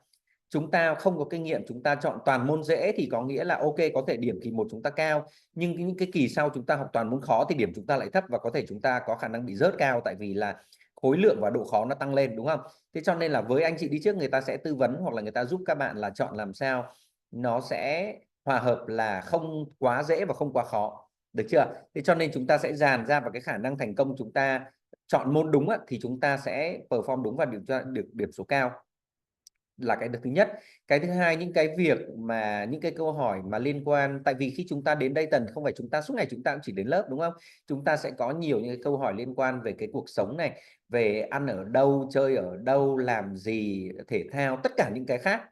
[SPEAKER 3] Chúng ta không có kinh nghiệm, chúng ta chọn toàn môn dễ thì có nghĩa là ok, có thể điểm kỳ 1 chúng ta cao, nhưng những cái kỳ sau chúng ta học toàn môn khó thì điểm chúng ta lại thấp và có thể chúng ta có khả năng bị rớt cao, tại vì là khối lượng và độ khó nó tăng lên, đúng không? Thế cho nên là với anh chị đi trước, người ta sẽ tư vấn hoặc là người ta giúp các bạn là chọn làm sao nó sẽ hòa hợp, là không quá dễ và không quá khó, được chưa? Thế cho nên chúng ta sẽ dàn ra vào cái khả năng thành công. Chúng ta chọn môn đúng thì chúng ta sẽ perform đúng và được điểm số cao, là cái thứ nhất. Cái thứ hai, những cái việc mà những cái câu hỏi mà liên quan, tại vì khi chúng ta đến Dayton không phải chúng ta suốt ngày chúng ta cũng chỉ đến lớp, đúng không? Chúng ta sẽ có nhiều những cái câu hỏi liên quan về cái cuộc sống này, về ăn ở đâu, chơi ở đâu, làm gì, thể thao, tất cả những cái khác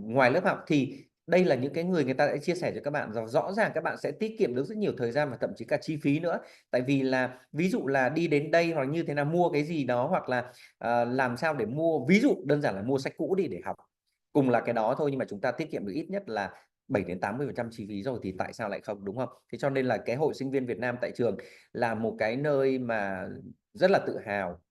[SPEAKER 3] ngoài lớp học. Thì đây là những cái người ta sẽ chia sẻ cho các bạn, rõ ràng các bạn sẽ tiết kiệm được rất nhiều thời gian và thậm chí cả chi phí nữa. Tại vì là ví dụ là đi đến đây hoặc như thế nào mua cái gì đó, hoặc là làm sao để mua, ví dụ đơn giản là mua sách cũ đi để học, cùng là cái đó thôi nhưng mà chúng ta tiết kiệm được ít nhất là 7 đến 80% chi phí rồi, thì tại sao lại không, đúng không? Thế cho nên là cái Hội Sinh viên Việt Nam tại trường là một cái nơi mà rất là tự hào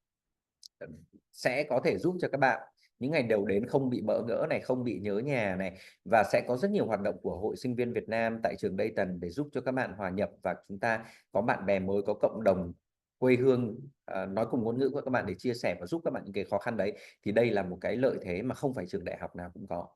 [SPEAKER 3] sẽ có thể giúp cho các bạn những ngày đầu đến không bị bỡ ngỡ này, không bị nhớ nhà này, và sẽ có rất nhiều hoạt động của Hội Sinh viên Việt Nam tại trường Dayton để giúp cho các bạn hòa nhập và chúng ta có bạn bè mới, có cộng đồng quê hương nói cùng ngôn ngữ của các bạn để chia sẻ và giúp các bạn những cái khó khăn đấy. Thì đây là một cái lợi thế mà không phải trường đại học nào cũng có.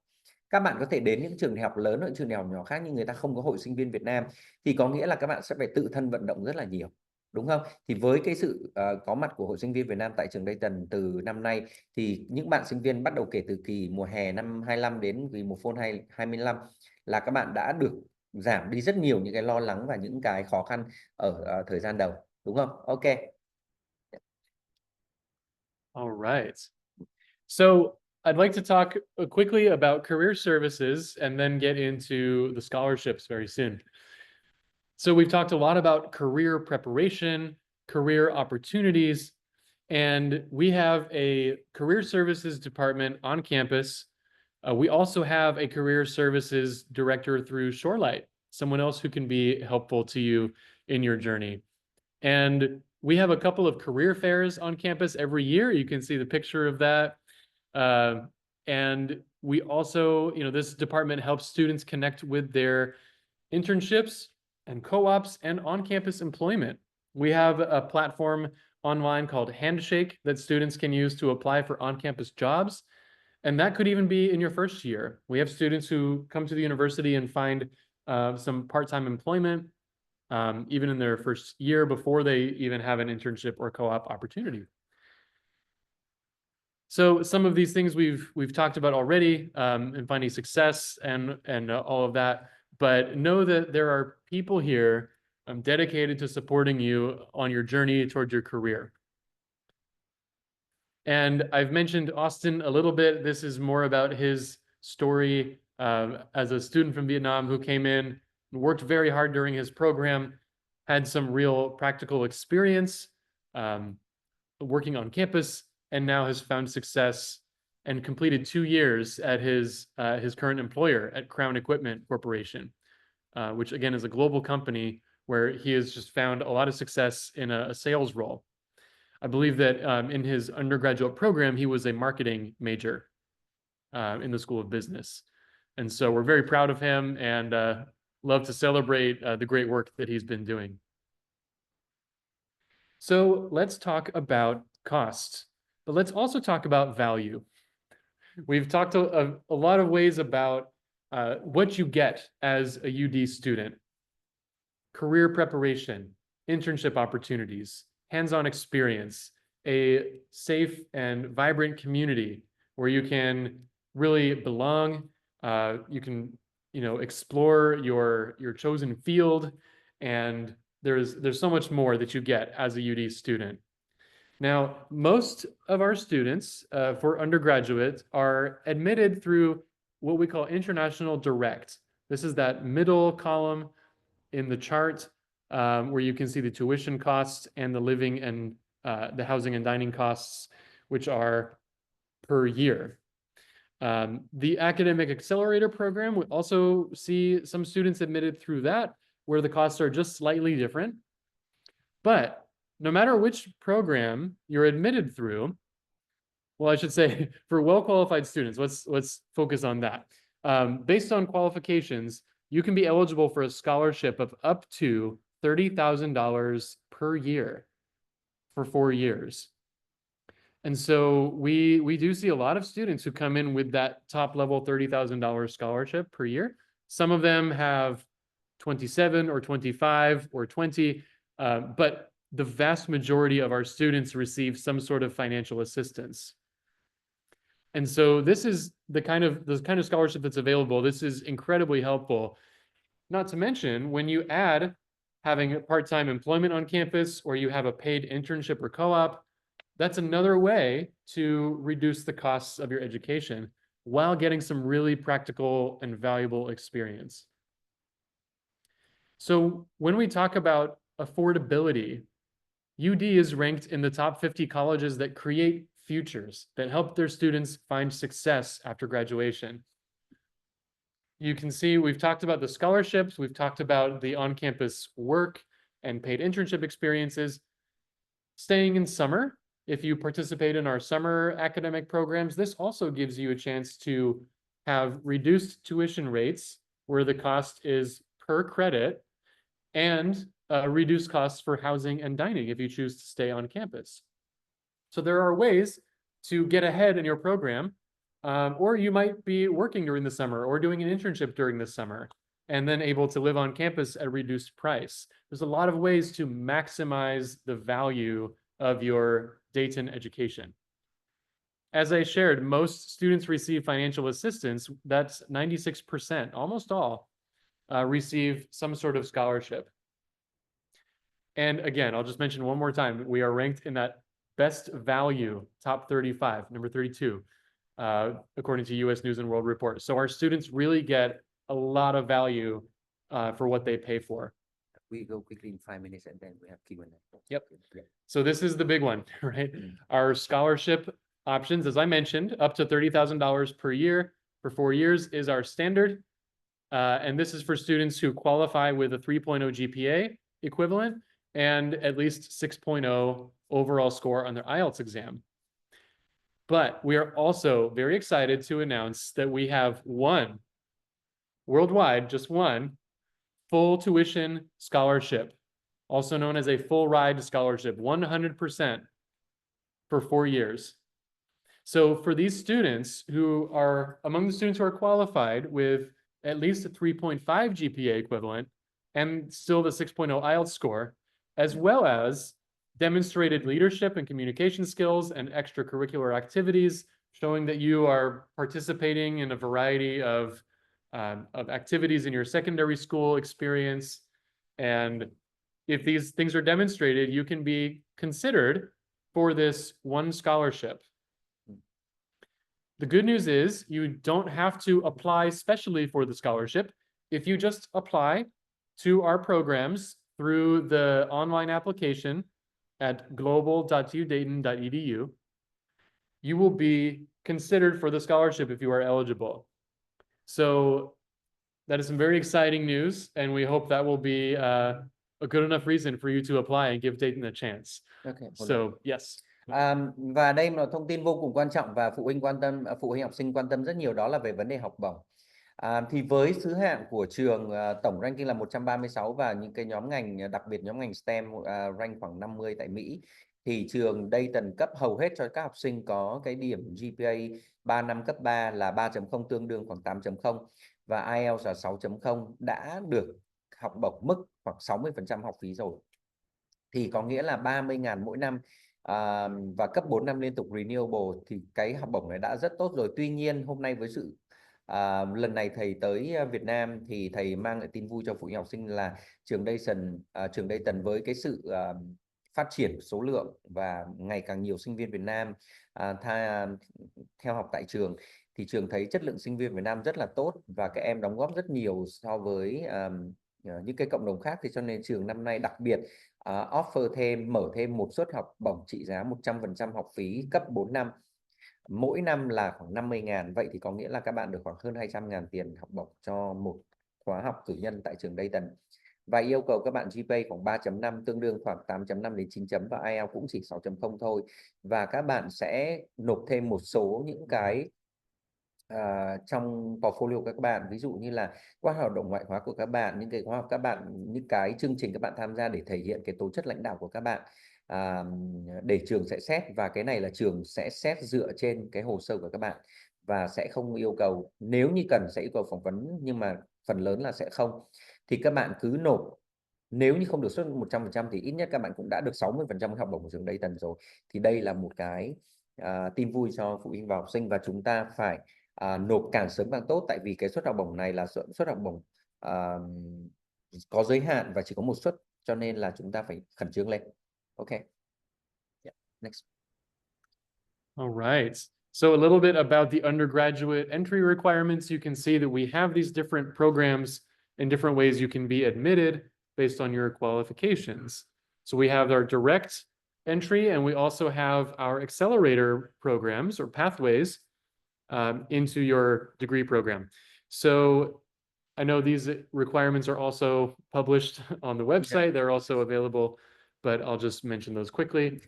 [SPEAKER 3] Các bạn có thể đến những trường đại học lớn hoặc trường đại học nhỏ khác nhưng người ta không có Hội Sinh viên Việt Nam, thì có nghĩa là các bạn sẽ phải tự thân vận động rất là nhiều, đúng không? Thì với cái sự có mặt của Hội Sinh viên Việt Nam tại trường Dayton từ năm nay, thì những bạn sinh viên bắt đầu kể từ kỳ mùa hè năm 25 đến kỳ mùa fall 25 là các bạn đã được giảm đi rất nhiều những cái lo lắng và những cái khó khăn ở thời gian đầu, đúng không? Ok.
[SPEAKER 2] All right. So I'd like to talk quickly about career services and then get into the scholarships very soon. So we've talked a lot about career preparation, career opportunities, and we have a career services department on campus. We also have a career services director through Shorelight, someone else who can be helpful to you in your journey. And we have a couple of career fairs on campus every year. You can see the picture of that. And we also, this department helps students connect with their internships and co-ops and on-campus employment. We have a platform online called Handshake that students can use to apply for on-campus jobs. And that could even be in your first year. We have students who come to the university and find some part-time employment, even in their first year before they even have an internship or co-op opportunity. So some of these things we've talked about already, in finding success and all of that, but know that there are people here dedicated to supporting you on your journey towards your career. And I've mentioned Austin a little bit. This is more about his story as a student from Vietnam who came in, worked very hard during his program, had some real practical experience working on campus, and now has found success and completed 2 years at his current employer at Crown Equipment Corporation, which again is a global company where he has just found a lot of success in a sales role. I believe that in his undergraduate program, he was a marketing major in the School of Business. And so we're very proud of him and love to celebrate the great work that he's been doing. So let's talk about cost, but let's also talk about value. We've talked a lot of ways about what you get as a UD student: career preparation, internship opportunities, hands-on experience, a safe and vibrant community where you can really belong. You can, explore your chosen field, and there's so much more that you get as a UD student. Now, most of our students for undergraduate are admitted through what we call international direct. This is that middle column in the chart where you can see the tuition costs and the living and the housing and dining costs, which are per year. The Academic Accelerator program would also see some students admitted through that, where the costs are just slightly different. But no matter which program you're admitted through, well, I should say for well-qualified students, let's focus on that. Based on qualifications, you can be eligible for a scholarship of up to $30,000 per year for 4 years. And so we do see a lot of students who come in with that top level $30,000 scholarship per year. Some of them have 27 or 25 or 20, but the vast majority of our students receive some sort of financial assistance. And so this is the kind of scholarship that's available. This is incredibly helpful. Not to mention, when you add having part-time employment on campus, or you have a paid internship or co-op, that's another way to reduce the costs of your education while getting some really practical and valuable experience. So when we talk about affordability, UD is ranked in the top 50 colleges that create futures that help their students find success after graduation. You can see we've talked about the scholarships, we've talked about the on-campus work and paid internship experiences. Staying in summer, if you participate in our summer academic programs, this also gives you a chance to have reduced tuition rates where the cost is per credit, and reduced costs for housing and dining if you choose to stay on campus. So there are ways to get ahead in your program, or you might be working during the summer or doing an internship during the summer and then able to live on campus at a reduced price. There's a lot of ways to maximize the value of your Dayton education. As I shared, most students receive financial assistance. That's 96%, almost all, receive some sort of scholarship. And again, I'll just mention one more time, we are ranked in that best value top 35, number 32, according to US News and World Report. So our students really get a lot of value for what they pay for.
[SPEAKER 3] We go quickly in 5 minutes and then we have Q&A.
[SPEAKER 2] Yep. So this is the big one, right? Our scholarship options, as I mentioned, up to $30,000 per year for 4 years is our standard. And this is for students who qualify with a 3.0 GPA equivalent and at least 6.0 overall score on their IELTS exam. But we are also very excited to announce that we have one, worldwide, just one, full tuition scholarship, also known as a full ride scholarship, 100% for 4 years. So for these students who are among the students who are qualified with at least a 3.5 GPA equivalent and still the 6.0 IELTS score, as well as demonstrated leadership and communication skills and extracurricular activities, showing that you are participating in a variety of activities in your secondary school experience. And if these things are demonstrated, you can be considered for this one scholarship. The good news is you don't have to apply specially for the scholarship. If you just apply to our programs through the online application at global.tudayton.edu, you will be considered for the scholarship if you are eligible. So that is some very exciting news, and we hope that will be a good enough reason for you to apply and give Dayton a chance.
[SPEAKER 3] Okay,
[SPEAKER 2] So yes.
[SPEAKER 3] Và đây là thông tin vô cùng quan trọng và phụ huynh học sinh quan tâm rất nhiều, đó là về vấn đề học bổng. Thì với thứ hạng của trường tổng ranking là 136 và những cái nhóm ngành, đặc biệt nhóm ngành STEM rank khoảng 50 tại Mỹ, thì trường Dayton cấp hầu hết cho các học sinh có cái điểm GPA 3 năm cấp 3 là 3.0 tương đương khoảng 8.0 và IELTS là 6.0 đã được học bổng mức khoảng 60% học phí rồi. Thì có nghĩa là 30.000 mỗi năm và cấp 4 năm liên tục renewable, thì cái học bổng này đã rất tốt rồi. Tuy nhiên hôm nay với sự lần này thầy tới Việt Nam thì thầy mang lại tin vui cho phụ huynh học sinh là trường Dayton với cái sự phát triển số lượng và ngày càng nhiều sinh viên Việt Nam theo học tại trường, thì trường thấy chất lượng sinh viên Việt Nam rất là tốt và các em đóng góp rất nhiều so với những cái cộng đồng khác. Thì cho nên trường năm nay đặc biệt mở thêm một suất học bổng trị giá 100% học phí cấp 4 năm. Mỗi năm là khoảng 50.000, vậy thì có nghĩa là các bạn được khoảng hơn 200.000 tiền học bổng cho một khóa học cử nhân tại trường Dayton. Và yêu cầu các bạn GPA khoảng 3.5 tương đương khoảng 8.5 đến 9 chấm và IELTS cũng chỉ 6.0 thôi. Và các bạn sẽ nộp thêm một số những cái trong portfolio các bạn, ví dụ như là qua hoạt động ngoại khóa của các bạn, những cái khóa học các bạn, những cái chương trình các bạn tham gia để thể hiện cái tố chất lãnh đạo của các bạn, để trường sẽ xét. Và cái này là trường sẽ xét dựa trên cái hồ sơ của các bạn và sẽ không yêu cầu, nếu như cần sẽ yêu cầu phỏng vấn, nhưng mà phần lớn là sẽ không. Thì các bạn cứ nộp, nếu như không được suất 100% thì ít nhất các bạn cũng đã được 60% học bổng của trường Dayton rồi. Thì đây là một cái tin vui cho phụ huynh và học sinh, và chúng ta phải nộp càng sớm càng tốt, tại vì cái suất học bổng này là suất học bổng có giới hạn và chỉ có một suất, cho nên là chúng ta phải khẩn trương lên. Okay. Yeah. Next.
[SPEAKER 2] All right. So a little bit about the undergraduate entry requirements. You can see that we have these different programs in different ways you can be admitted based on your qualifications. So we have our direct entry, and we also have our accelerator programs or pathways into your degree program. So I know these requirements are also published on the website. They're also available, but I'll just mention those quickly.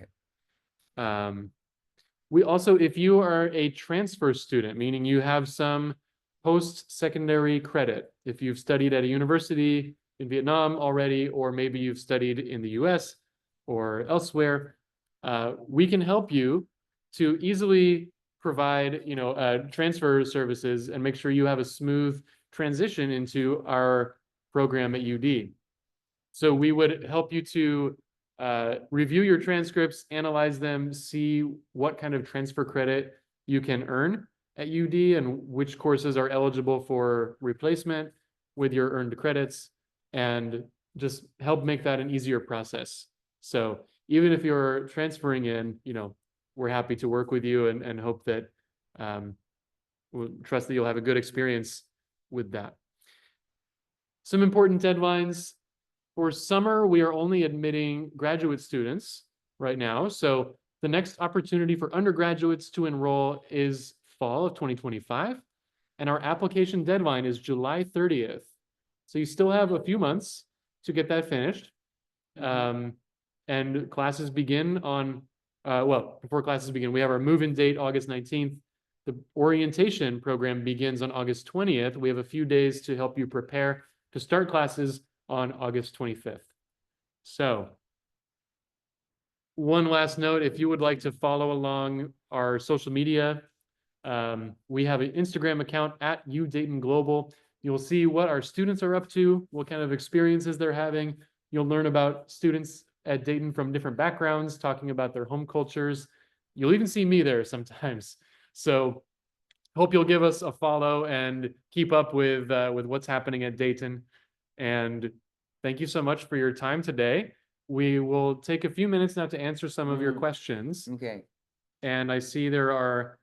[SPEAKER 2] We also, if you are a transfer student, meaning you have some post-secondary credit, if you've studied at a university in Vietnam already, or maybe you've studied in the US or elsewhere, we can help you to easily provide, transfer services and make sure you have a smooth transition into our program at UD. So we would help you to review your transcripts, analyze them, see what kind of transfer credit you can earn at UD and which courses are eligible for replacement with your earned credits, and just help make that an easier process. So even if you're transferring in, we're happy to work with you and hope that we'll trust that you'll have a good experience with that. Some important deadlines. For summer, we are only admitting graduate students right now. So the next opportunity for undergraduates to enroll is fall of 2025. And our application deadline is July 30th. So you still have a few months to get that finished. And classes begin on, before classes begin, we have our move-in date, August 19th. The orientation program begins on August 20th. We have a few days to help you prepare to start classes on August 25th. So one last note, if you would like to follow along our social media. We have an Instagram account at UDayton Global. You'll see what our students are up to, what kind of experiences they're having. You'll learn about students at Dayton from different backgrounds, talking about their home cultures. You'll even see me there sometimes. So hope you'll give us a follow and keep up with what's happening at Dayton. And thank you so much for your time today. We will take a few minutes now to answer some of your questions.
[SPEAKER 3] Okay.
[SPEAKER 2] And I see there are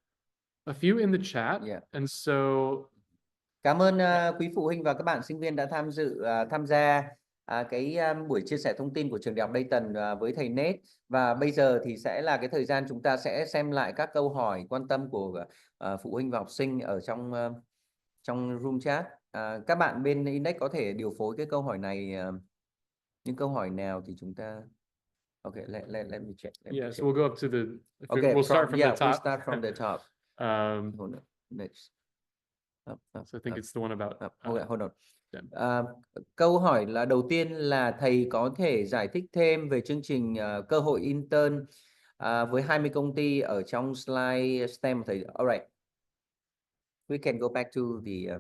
[SPEAKER 2] a few in the chat.
[SPEAKER 3] Yeah.
[SPEAKER 2] And so
[SPEAKER 3] Cảm ơn quý phụ huynh và các bạn sinh viên đã tham gia cái buổi chia sẻ thông tin của trường đại học Dayton với thầy Nate. Và bây giờ thì sẽ là cái thời gian chúng ta sẽ xem lại các câu hỏi quan tâm của phụ huynh và học sinh ở trong room chat. Các bạn bên Index có thể điều phối cái câu hỏi này, những câu hỏi nào thì chúng ta. Okay, let me check.
[SPEAKER 2] So we'll go up to the.
[SPEAKER 3] Okay,
[SPEAKER 2] we'll start from the top.
[SPEAKER 3] We'll start from the top. Hold on. Next.
[SPEAKER 2] So I think it's the one about.
[SPEAKER 3] Hold on. Câu hỏi là đầu tiên là thầy có thể giải thích thêm về chương trình cơ hội intern với 20 công ty ở trong slide STEM thầy. Alright. We can go back to the.
[SPEAKER 2] I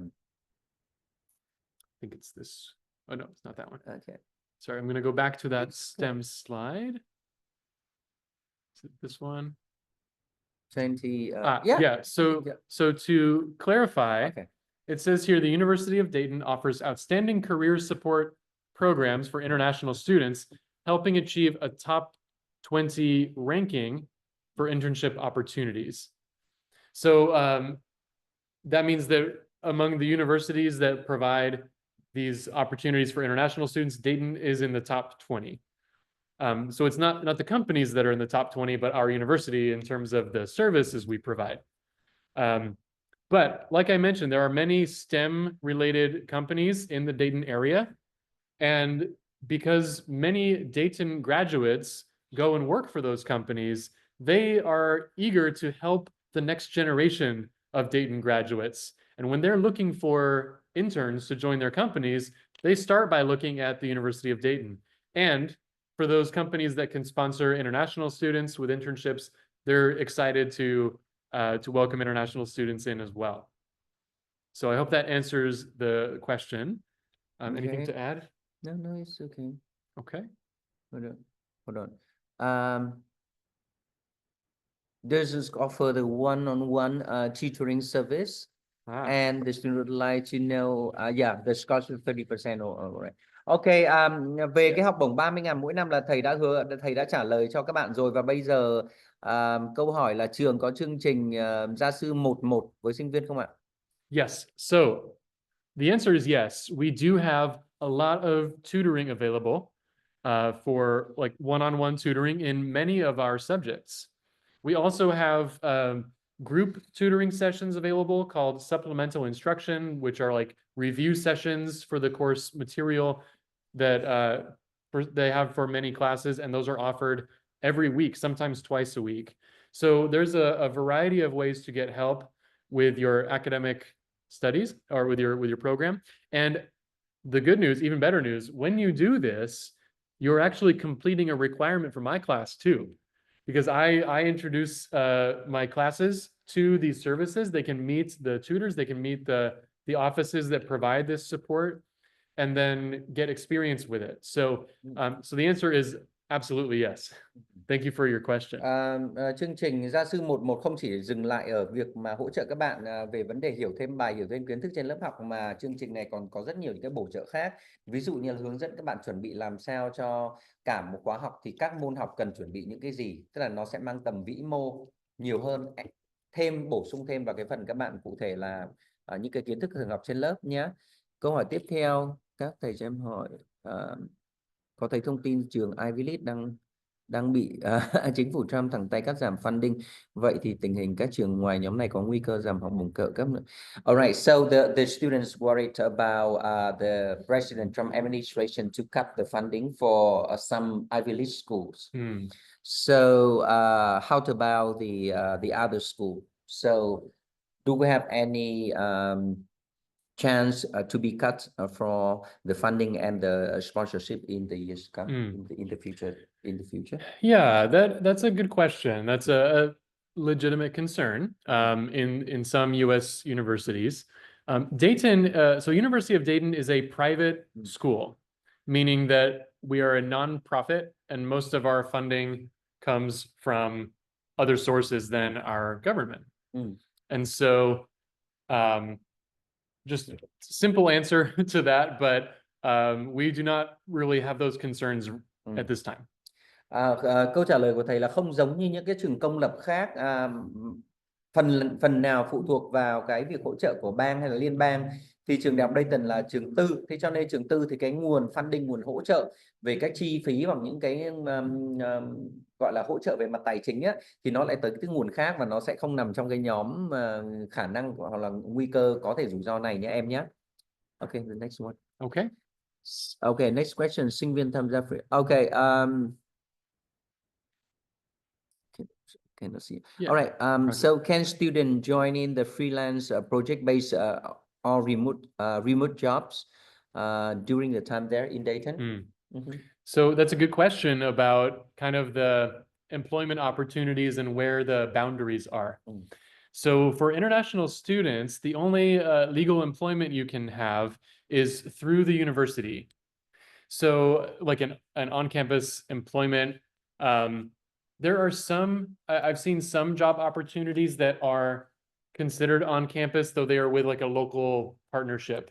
[SPEAKER 2] think it's this. Oh no, it's not that one.
[SPEAKER 3] Okay.
[SPEAKER 2] Sorry, I'm going to go back to that STEM slide. Is it this one?
[SPEAKER 3] 20.
[SPEAKER 2] Yeah. So to clarify,
[SPEAKER 3] Okay.
[SPEAKER 2] it says here the University of Dayton offers outstanding career support programs for international students, helping achieve a top 20 ranking for internship opportunities. So that means that among the universities that provide these opportunities for international students, Dayton is in the top 20. So it's not the companies that are in the top 20, but our university in terms of the services we provide. But like I mentioned, there are many STEM-related companies in the Dayton area. And because many Dayton graduates go and work for those companies, they are eager to help the next generation of Dayton graduates. And when they're looking for interns to join their companies, they start by looking at the University of Dayton. And for those companies that can sponsor international students with internships, they're excited to welcome international students in as well. So I hope that answers the question. Anything to add?
[SPEAKER 3] No, it's okay.
[SPEAKER 2] Okay.
[SPEAKER 3] Hold on. There's this offer the one-on-one tutoring service, and the student would like to know, the scholarship 30%. Right. Okay, về cái học bổng 30.000 mỗi năm là thầy đã trả lời cho các bạn rồi, và bây giờ câu hỏi là trường có chương trình gia sư 1-1 với sinh viên không ạ?
[SPEAKER 2] Yes. So the answer is yes. We do have a lot of tutoring available for like one-on-one tutoring in many of our subjects. We also have group tutoring sessions available called supplemental instruction, which are like review sessions for the course material that they have for many classes, and those are offered every week, sometimes twice a week. So there's a variety of ways to get help with your academic studies or with your program. And the good news, even better news, when you do this, you're actually completing a requirement for my class too. Because I introduce my classes to these services. They can meet the tutors, they can meet the offices that provide this support, and then get experience with it. So the answer is absolutely yes. Thank you for your question.
[SPEAKER 3] Chương trình gia sư 1-1 không chỉ dừng lại ở việc mà hỗ trợ các bạn về vấn đề hiểu thêm bài, hiểu thêm kiến thức trên lớp học, mà chương trình này còn có rất nhiều những cái bổ trợ khác. Ví dụ như là hướng dẫn các bạn chuẩn bị làm sao cho cả một khóa học thì các môn học cần chuẩn bị những cái gì. Tức là nó sẽ mang tầm vĩ mô nhiều hơn, bổ sung thêm vào cái phần các bạn cụ thể là những cái kiến thức thường học trên lớp nhé. Câu hỏi tiếp theo, các thầy cho em hỏi, có thấy thông tin trường Ivy League đang bị chính phủ Trump thẳng tay cắt giảm funding. Vậy thì tình hình các trường ngoài nhóm này có nguy cơ giảm học bổng trợ cấp nữa. Alright, so the students worried about the President Trump administration to cut the funding for some Ivy League schools. So how about the other school? So do we have any chance to be cut for the funding and the sponsorship in the years come, in the future? Yeah,
[SPEAKER 2] that's a good question. That's legitimate concern in some U.S. universities. Dayton, so University of Dayton is a private school, meaning that we are a nonprofit and most of our funding comes from other sources than our government. And so just simple answer to that, but we do not really have those concerns at this time.
[SPEAKER 3] Câu trả lời của thầy là không giống như những cái trường công lập khác. Phần nào phụ thuộc vào cái việc hỗ trợ của bang hay là liên bang, thì trường đại học Dayton là trường tư, thế cho nên trường tư thì cái nguồn funding, nguồn hỗ trợ về các chi phí hoặc những cái gọi là hỗ trợ về mặt tài chính á, thì nó lại tới cái nguồn khác và nó sẽ không nằm trong cái nhóm khả năng hoặc là nguy cơ có thể rủi ro này nhé em nhé. Okay, the next one. Okay, next question. Sinh viên tham gia free. Okay, cannot see.
[SPEAKER 2] Yeah.
[SPEAKER 3] All right. So can student join in the freelance project-based or remote jobs during the time there in Dayton?
[SPEAKER 2] So that's a good question about kind of the employment opportunities and where the boundaries are. So for international students, the only legal employment you can have is through the university. So like an on-campus employment, there are I've seen some job opportunities that are considered on campus, though they are with like a local partnership.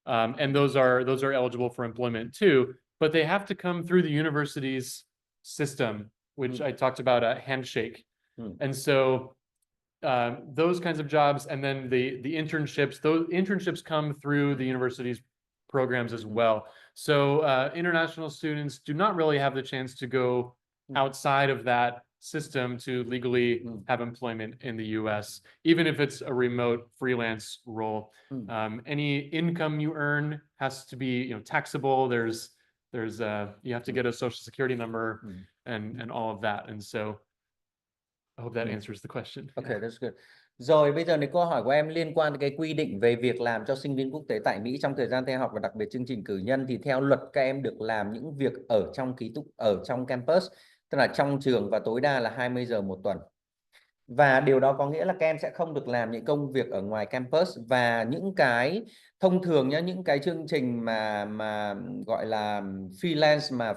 [SPEAKER 2] And those are eligible for employment too, but they have to come through the university's system, which I talked about, a handshake. And so those kinds of jobs, and then the internships, those internships come through the university's programs as well. So international students do not really have the chance to go outside of that system to legally have employment in the US, even if it's a remote freelance role. Any income you earn has to be, taxable. There's you have to get a social security number and all of that. And so I hope that answers the question.
[SPEAKER 3] Okay, that's good. Rồi bây giờ này câu hỏi của em liên quan đến cái quy định về việc làm cho sinh viên quốc tế tại Mỹ trong thời gian theo học và đặc biệt chương trình cử nhân, thì theo luật các em được làm những việc ở trong ký túc ở trong campus, tức là trong trường, và tối đa là 20 giờ một tuần. Và điều đó có nghĩa là các em sẽ không được làm những công việc ở ngoài campus, và những cái thông thường nhá, những cái chương trình mà gọi là freelance mà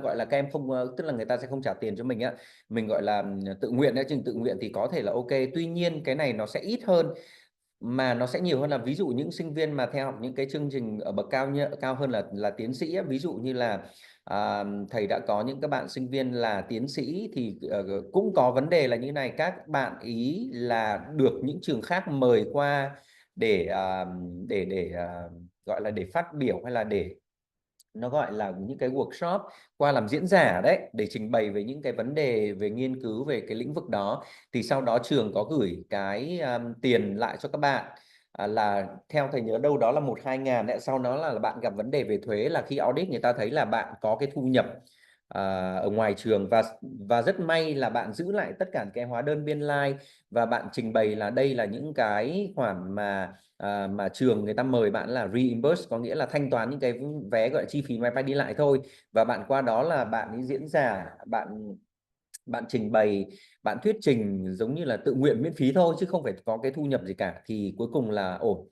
[SPEAKER 3] gọi là các em không, tức là người ta sẽ không trả tiền cho mình á, mình gọi là tự nguyện chương trình tự nguyện thì có thể là ok. Tuy nhiên cái này nó sẽ ít hơn, mà nó sẽ nhiều hơn là ví dụ những sinh viên mà theo học những cái chương trình ở bậc cao hơn là tiến sĩ á, ví dụ như là thầy đã có những các bạn sinh viên là tiến sĩ thì cũng có vấn đề là như này, các bạn ý là được những trường khác mời qua để gọi là để phát biểu, hay là để nó gọi là những cái workshop qua làm diễn giả đấy, để trình bày về những cái vấn đề về nghiên cứu về cái lĩnh vực đó, thì sau đó trường có gửi cái tiền lại cho các bạn, là theo thầy nhớ đâu đó là 1-2 ngàn đấy. Sau đó là bạn gặp vấn đề về thuế, là khi audit người ta thấy là bạn có cái thu nhập ở ngoài trường, và rất may là bạn giữ lại tất cả cái hóa đơn biên lai, và bạn trình bày là đây là những cái khoản mà trường người ta mời bạn là reimburse, có nghĩa là thanh toán những cái vé gọi là chi phí máy bay đi lại thôi, và bạn qua đó là bạn ấy diễn giả, bạn trình bày, bạn thuyết trình giống như là tự nguyện miễn phí thôi, chứ không phải có cái thu nhập gì cả, thì cuối cùng là ổn.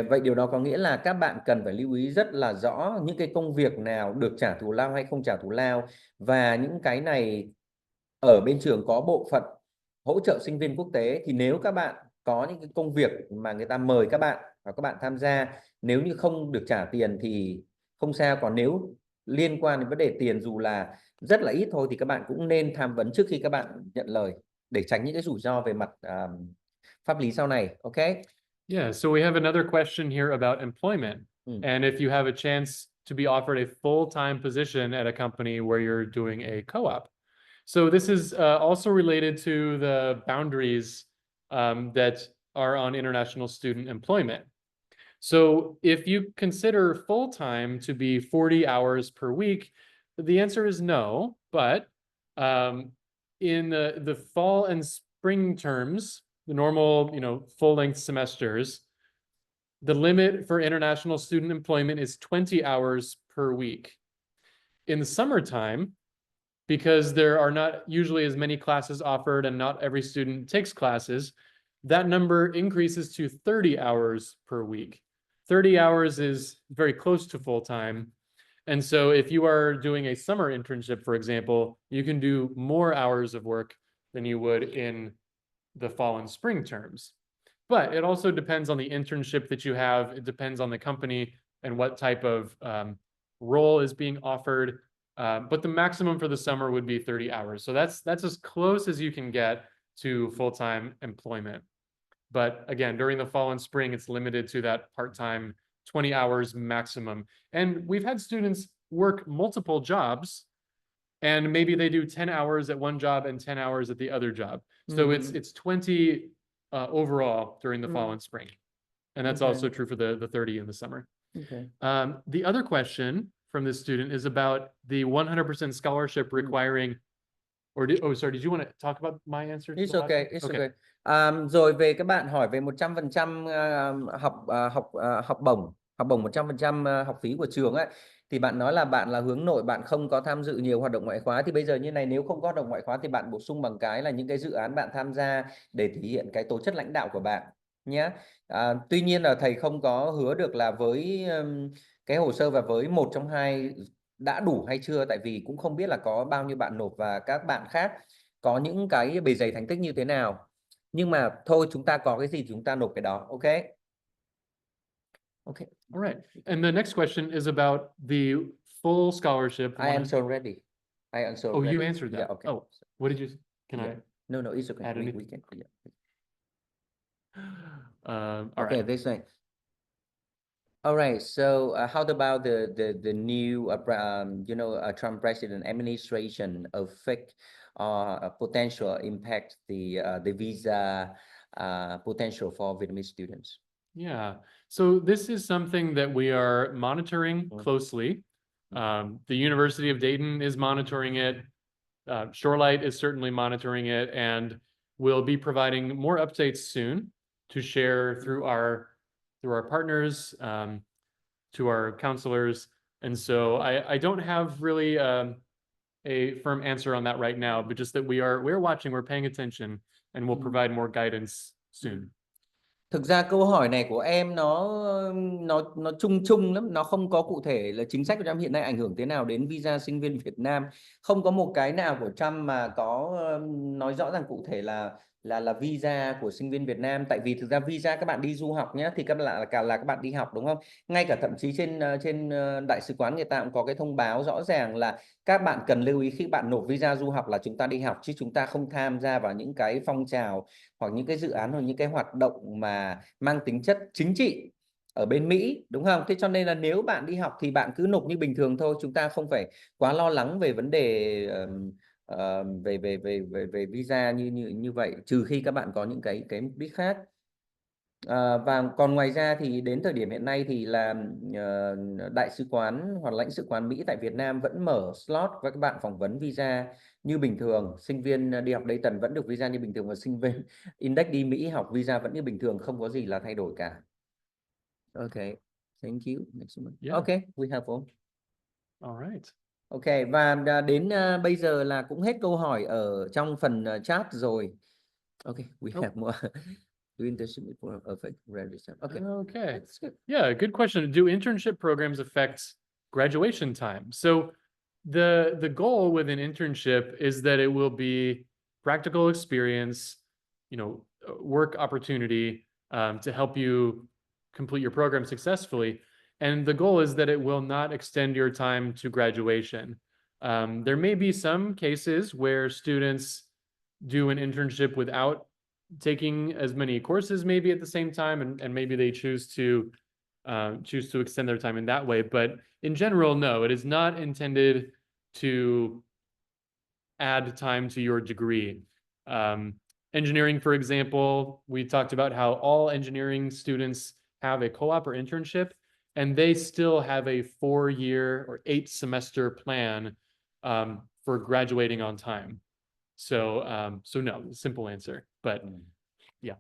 [SPEAKER 3] Vậy điều đó có nghĩa là các bạn cần phải lưu ý rất là rõ những cái công việc nào được trả thù lao hay không trả thù lao, và những cái này ở bên trường có bộ phận hỗ trợ sinh viên quốc tế, thì nếu các bạn có những cái công việc mà người ta mời các bạn và các bạn tham gia, nếu như không được trả tiền thì không sao, còn nếu liên quan đến vấn đề tiền dù là rất là ít thôi thì các bạn cũng nên tham vấn trước khi các bạn nhận lời, để tránh những cái rủi ro về mặt pháp lý sau này. Okay?
[SPEAKER 2] Yeah, so we have another question here about employment. And if you have a chance to be offered a full-time position at a company where you're doing a co-op. So this is also related to the boundaries that are on international student employment. So if you consider full-time to be 40 hours per week, the answer is no, but in the fall and spring terms, the normal, full-length semesters, the limit for international student employment is 20 hours per week. In the summertime, because there are not usually as many classes offered and not every student takes classes, that number increases to 30 hours per week. 30 hours is very close to full-time. And so if you are doing a summer internship, for example, you can do more hours of work than you would in the fall and spring terms. But it also depends on the internship that you have. It depends on the company and what type of role is being offered. But the maximum for the summer would be 30 hours. So that's as close as you can get to full-time employment. But again, during the fall and spring, it's limited to that part-time 20 hours maximum. And we've had students work multiple jobs, and maybe they do 10 hours at one job and 10 hours at the other job. So it's 20 overall during the fall and spring. And that's also true for the 30 in the summer.
[SPEAKER 3] Okay.
[SPEAKER 2] The other question from this student is about the 100% scholarship requiring, or did you want to talk about my answer?
[SPEAKER 3] It's okay, it's
[SPEAKER 2] Okay.
[SPEAKER 3] okay. Rồi về các bạn hỏi về 100% học bổng 100% học phí của trường ấy, thì bạn nói là bạn là hướng nội, bạn không có tham dự nhiều hoạt động ngoại khóa. Thì bây giờ như này, nếu không có hoạt động ngoại khóa thì bạn bổ sung bằng cái là những cái dự án bạn tham gia để thể hiện cái tố chất lãnh đạo của bạn nhé. Tuy nhiên là thầy không có hứa được là với cái hồ sơ và với một trong hai đã đủ hay chưa, tại vì cũng không biết là có bao nhiêu bạn nộp và các bạn khác có những cái bề dày thành tích như thế nào. Nhưng mà thôi, chúng ta có cái gì chúng ta nộp cái đó. Ok. Okay.
[SPEAKER 2] All right. And the next question is about the full scholarship.
[SPEAKER 3] I answered already. I answered
[SPEAKER 2] Oh,
[SPEAKER 3] already.
[SPEAKER 2] you answered that.
[SPEAKER 3] Yeah, okay.
[SPEAKER 2] Oh, what did you? Can
[SPEAKER 3] Yeah. No, it's okay.
[SPEAKER 2] add
[SPEAKER 3] We
[SPEAKER 2] anything?
[SPEAKER 3] can. Yeah.
[SPEAKER 2] All
[SPEAKER 3] Okay,
[SPEAKER 2] right.
[SPEAKER 3] this way. All right. So, how about the new Trump president administration affect potential impact the visa potential for Vietnamese students?
[SPEAKER 2] Yeah. So this is something that we are monitoring closely. The University of Dayton is monitoring it. Shorelight is certainly monitoring it, and we'll be providing more updates soon to share through our partners, to our counselors. And so I don't have really a firm answer on that right now, but just that we're watching, we're paying attention, and we'll provide more guidance soon.
[SPEAKER 3] Thực ra câu hỏi này của em nó chung lắm, nó không có cụ thể là chính sách của Trump hiện nay ảnh hưởng thế nào đến visa sinh viên Việt Nam. Không có một cái nào của Trump mà có nói rõ ràng cụ thể là visa của sinh viên Việt Nam. Tại vì thực ra visa các bạn đi du học nhé, thì các bạn là các bạn đi học, đúng không? Ngay cả thậm chí trên đại sứ quán người ta cũng có cái thông báo rõ ràng là các bạn cần lưu ý khi bạn nộp visa du học là chúng ta đi học, chứ chúng ta không tham gia vào những cái phong trào hoặc những cái dự án hoặc những cái hoạt động mà mang tính chất chính trị ở bên Mỹ, đúng không? Thế cho nên là nếu bạn đi học thì bạn cứ nộp như bình thường thôi, chúng ta không phải quá lo lắng về vấn đề về visa như vậy, trừ khi các bạn có những cái mục đích khác. Và còn ngoài ra thì đến thời điểm hiện nay thì là đại sứ quán hoặc lãnh sự quán Mỹ tại Việt Nam vẫn mở slot với các bạn phỏng vấn visa như bình thường. Sinh viên đi học Dayton vẫn được visa như bình thường, và sinh viên Index đi Mỹ học visa vẫn như bình thường, không có gì là thay đổi cả. Okay, thank you.
[SPEAKER 2] Yeah.
[SPEAKER 3] Okay, we have all.
[SPEAKER 2] All right.
[SPEAKER 3] Okay, và đến bây giờ là cũng hết câu hỏi ở trong phần chat rồi. Okay, we have more. Do internship before affect graduation? Okay.
[SPEAKER 2] Okay. Yeah, good question. Do internship programs affect graduation time? So the goal with an internship is that it will be practical experience, work opportunity, to help you complete your program successfully. And the goal is that it will not extend your time to graduation. There may be some cases where students do an internship without taking as many courses maybe at the same time, and maybe they choose to extend their time in that way. But in general, no, it is not intended to add time to your degree. Engineering, for example, we talked about how all engineering students have a co-op or internship, and they still have a 4-year or 8-semester plan for graduating on time. So no, simple answer, but yeah.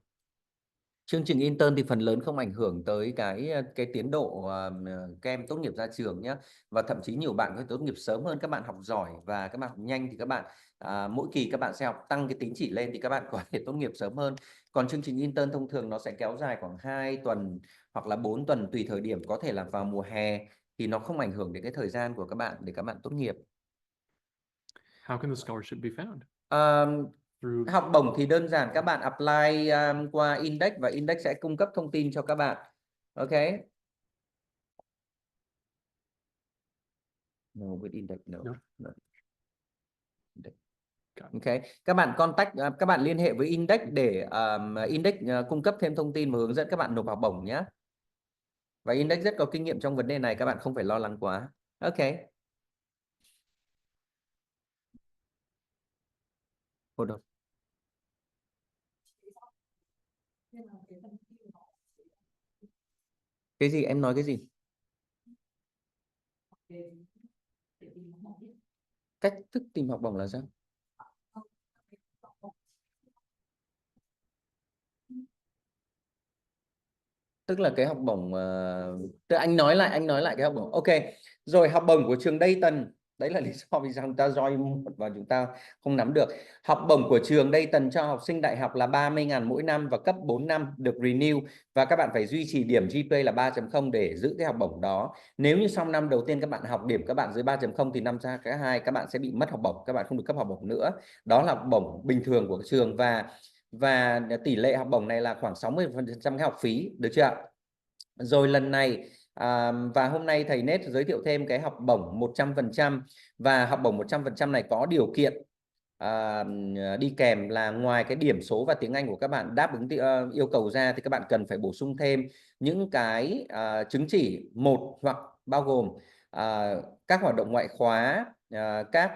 [SPEAKER 3] Chương trình intern thì phần lớn không ảnh hưởng tới cái tiến độ các em tốt nghiệp ra trường nhé. Và thậm chí nhiều bạn có thể tốt nghiệp sớm hơn các bạn học giỏi và các bạn học nhanh thì các bạn mỗi kỳ các bạn sẽ học tăng cái tín chỉ lên thì các bạn có thể tốt nghiệp sớm hơn. Còn chương trình intern thông thường nó sẽ kéo dài khoảng 2 tuần hoặc là 4 tuần tùy thời điểm, có thể là vào mùa hè, thì nó không ảnh hưởng đến cái thời gian của các bạn để các bạn tốt nghiệp.
[SPEAKER 2] How can the scholarship be found?
[SPEAKER 3] Through học bổng thì đơn giản, các bạn apply qua Index và Index sẽ cung cấp thông tin cho các bạn. Ok. No, with Index no.
[SPEAKER 2] No.
[SPEAKER 3] No. Index.
[SPEAKER 2] Got it.
[SPEAKER 3] Ok, các bạn contact, các bạn liên hệ với Index để Index cung cấp thêm thông tin và hướng dẫn các bạn nộp học bổng nhé. Và Index rất có kinh nghiệm trong vấn đề này, các bạn không phải lo lắng quá. Ok. Hold on. Cái gì? Em nói cái gì? Cách thức tìm học bổng là sao? Tức là cái học bổng tức anh nói lại cái học bổng. Ok. Rồi, học bổng của trường Dayton, đấy là lý do vì sao chúng ta join và chúng ta không nắm được. Học bổng của trường Dayton cho học sinh đại học là 30.000 mỗi năm và cấp 4 năm được renew, và các bạn phải duy trì điểm GPA là 3.0 để giữ cái học bổng đó. Nếu như sau năm đầu tiên các bạn học điểm các bạn dưới 3.0 thì năm ra cái hai các bạn sẽ bị mất học bổng, các bạn không được cấp học bổng nữa. Đó là học bổng bình thường của trường, và tỷ lệ học bổng này là khoảng 60% cái học phí, được chưa ạ? Rồi lần này và hôm nay thầy Nết giới thiệu thêm cái học bổng 100%, và học bổng 100% này có điều kiện đi kèm là ngoài cái điểm số và tiếng Anh của các bạn đáp ứng yêu cầu ra, thì các bạn cần phải bổ sung thêm những cái chứng chỉ một, hoặc bao gồm các hoạt động ngoại khóa, các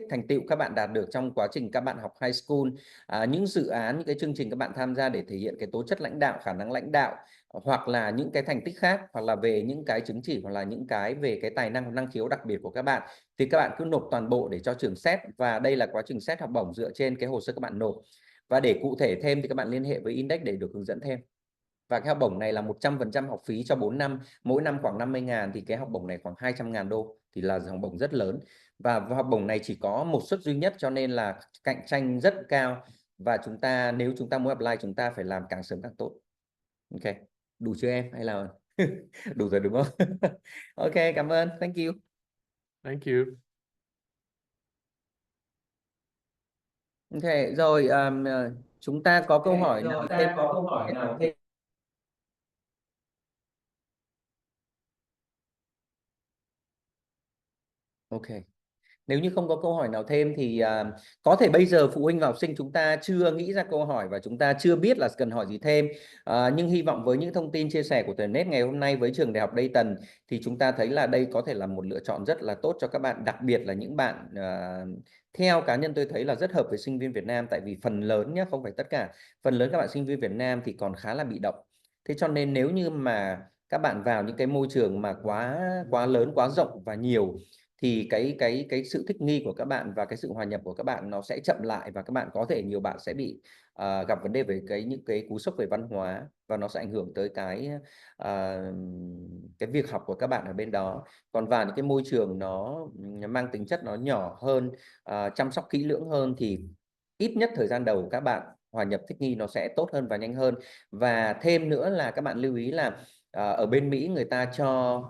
[SPEAKER 3] thành tựu các bạn đạt được trong quá trình các bạn học high school, những dự án, những cái chương trình các bạn tham gia để thể hiện cái tố chất lãnh đạo, khả năng lãnh đạo, hoặc là những cái thành tích khác, hoặc là về những cái chứng chỉ, hoặc là những cái về cái tài năng năng khiếu đặc biệt của các bạn, thì các bạn cứ nộp toàn bộ để cho trường xét. Và đây là quá trình xét học bổng dựa trên cái hồ sơ các bạn nộp. Và để cụ thể thêm thì các bạn liên hệ với Index để được hướng dẫn thêm. Và cái học bổng này là 100% học phí cho 4 năm, mỗi năm khoảng 50.000, thì cái học bổng này khoảng 200.000 đô, thì là học bổng rất lớn. Và học bổng này chỉ có một suất duy nhất, cho nên là cạnh tranh rất cao, và nếu chúng ta muốn apply, chúng ta phải làm càng sớm càng tốt. Ok, đủ chưa em, hay là đủ rồi đúng không? Ok, cảm ơn, thank you.
[SPEAKER 2] Thank you.
[SPEAKER 3] Ok, rồi chúng ta có câu hỏi nào thêm? Ok. Nếu như không có câu hỏi nào thêm thì có thể bây giờ phụ huynh và học sinh chúng ta chưa nghĩ ra câu hỏi và chúng ta chưa biết là cần hỏi gì thêm. Nhưng hy vọng với những thông tin chia sẻ của thầy Nết ngày hôm nay với trường Đại học Dayton thì chúng ta thấy là đây có thể là một lựa chọn rất là tốt cho các bạn, đặc biệt là những bạn theo cá nhân tôi thấy là rất hợp với sinh viên Việt Nam, tại vì phần lớn nhé, không phải tất cả, phần lớn các bạn sinh viên Việt Nam thì còn khá là bị động. Thế cho nên nếu như mà các bạn vào những cái môi trường mà quá lớn, quá rộng và nhiều, thì cái sự thích nghi của các bạn và cái sự hòa nhập của các bạn nó sẽ chậm lại, và các bạn có thể, nhiều bạn sẽ bị gặp vấn đề về những cái cú sốc về văn hóa, và nó sẽ ảnh hưởng tới cái việc học của các bạn ở bên đó. Còn vào những cái môi trường nó mang tính chất nó nhỏ hơn, chăm sóc kỹ lưỡng hơn, thì ít nhất thời gian đầu các bạn hòa nhập thích nghi nó sẽ tốt hơn và nhanh hơn. Và thêm nữa là các bạn lưu ý là ở bên Mỹ người ta cho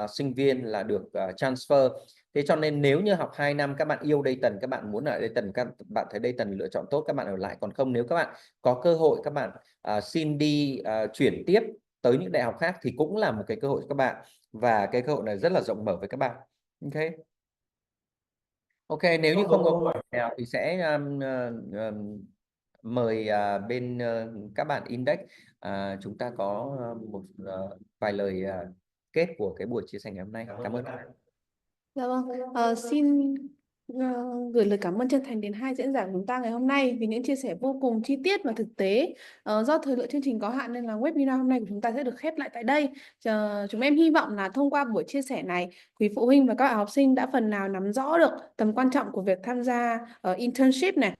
[SPEAKER 3] sinh viên là được transfer. Thế cho nên nếu như học 2 năm các bạn yêu Dayton, các bạn muốn ở Dayton, các bạn thấy Dayton lựa chọn tốt, các bạn ở lại. Còn không, nếu các bạn có cơ hội các bạn xin đi chuyển tiếp tới những đại học khác thì cũng là một cái cơ hội cho các bạn, và cái cơ hội này rất là rộng mở với các bạn. Ok. Ok, nếu như không có câu hỏi nào thì sẽ mời bên các bạn Index, chúng ta có một vài lời kết của cái buổi chia sẻ ngày hôm nay. Cảm ơn các bạn.
[SPEAKER 1] Dạ vâng, xin gửi lời cảm ơn chân thành đến hai diễn giả của chúng ta ngày hôm nay vì những chia sẻ vô cùng chi tiết và thực tế. Do thời lượng chương trình có hạn nên là webinar hôm nay của chúng ta sẽ được khép lại tại đây. Chúng em hy vọng là thông qua buổi chia sẻ này, quý phụ huynh và các bạn học sinh đã phần nào nắm rõ được tầm quan trọng của việc tham gia internship này,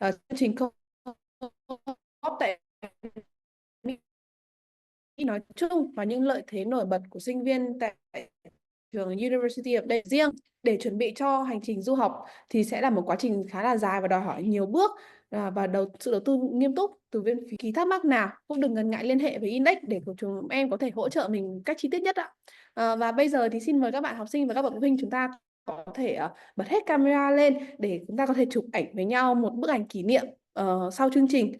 [SPEAKER 1] chương trình co-op tại nói chung và những lợi thế nổi bật của sinh viên tại trường University of đây riêng. Để chuẩn bị cho hành trình du học thì sẽ là một quá trình khá là dài và đòi hỏi nhiều bước và sự đầu tư nghiêm túc. Từ viên phí kỳ thắc mắc nào cũng đừng ngần ngại liên hệ với Index để chúng em có thể hỗ trợ mình cách chi tiết nhất ạ. Và bây giờ thì xin mời các bạn học sinh và các bậc phụ huynh chúng ta có thể bật hết camera lên để chúng ta có thể chụp ảnh với nhau một bức ảnh kỷ niệm sau chương trình.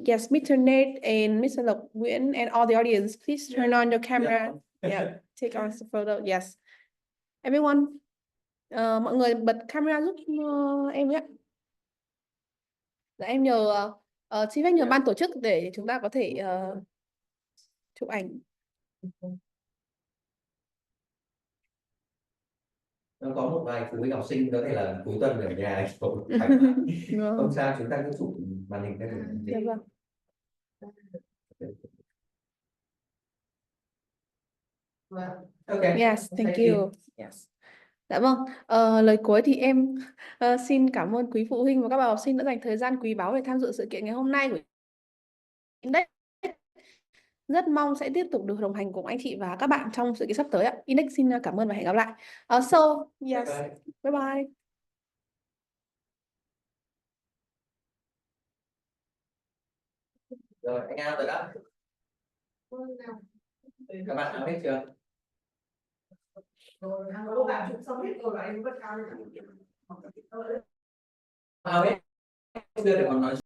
[SPEAKER 1] Yes, Mr. Nate and Mr. Lộc Nguyễn and all the audience, please turn on your camera. Yeah, take our photo. Yes. Everyone, mọi người bật camera giúp em nhé. Dạ, em nhờ xin phép nhờ ban tổ chức để chúng ta có thể chụp ảnh.
[SPEAKER 3] Nó có một vài phụ huynh học sinh có thể là cuối tuần ở nhà không sao, chúng ta cứ chụp màn hình lên.
[SPEAKER 1] Dạ vâng.
[SPEAKER 3] Okay.
[SPEAKER 1] Yes, thank you. Yes. Dạ vâng, lời cuối thì em xin cảm ơn quý phụ huynh và các bạn học sinh đã dành thời gian quý báu để tham dự sự kiện ngày hôm nay của Index. Rất mong sẽ tiếp tục được đồng hành cùng anh chị và các bạn trong sự kiện sắp tới ạ. Index xin cảm ơn và hẹn gặp lại. So, yes, bye bye.
[SPEAKER 3] Rồi, anh out rồi đó. Các bạn out hết chưa?
[SPEAKER 7] Các bạn chụp xong hết rồi lại vẫn cao.
[SPEAKER 3] Out hết chưa để còn nói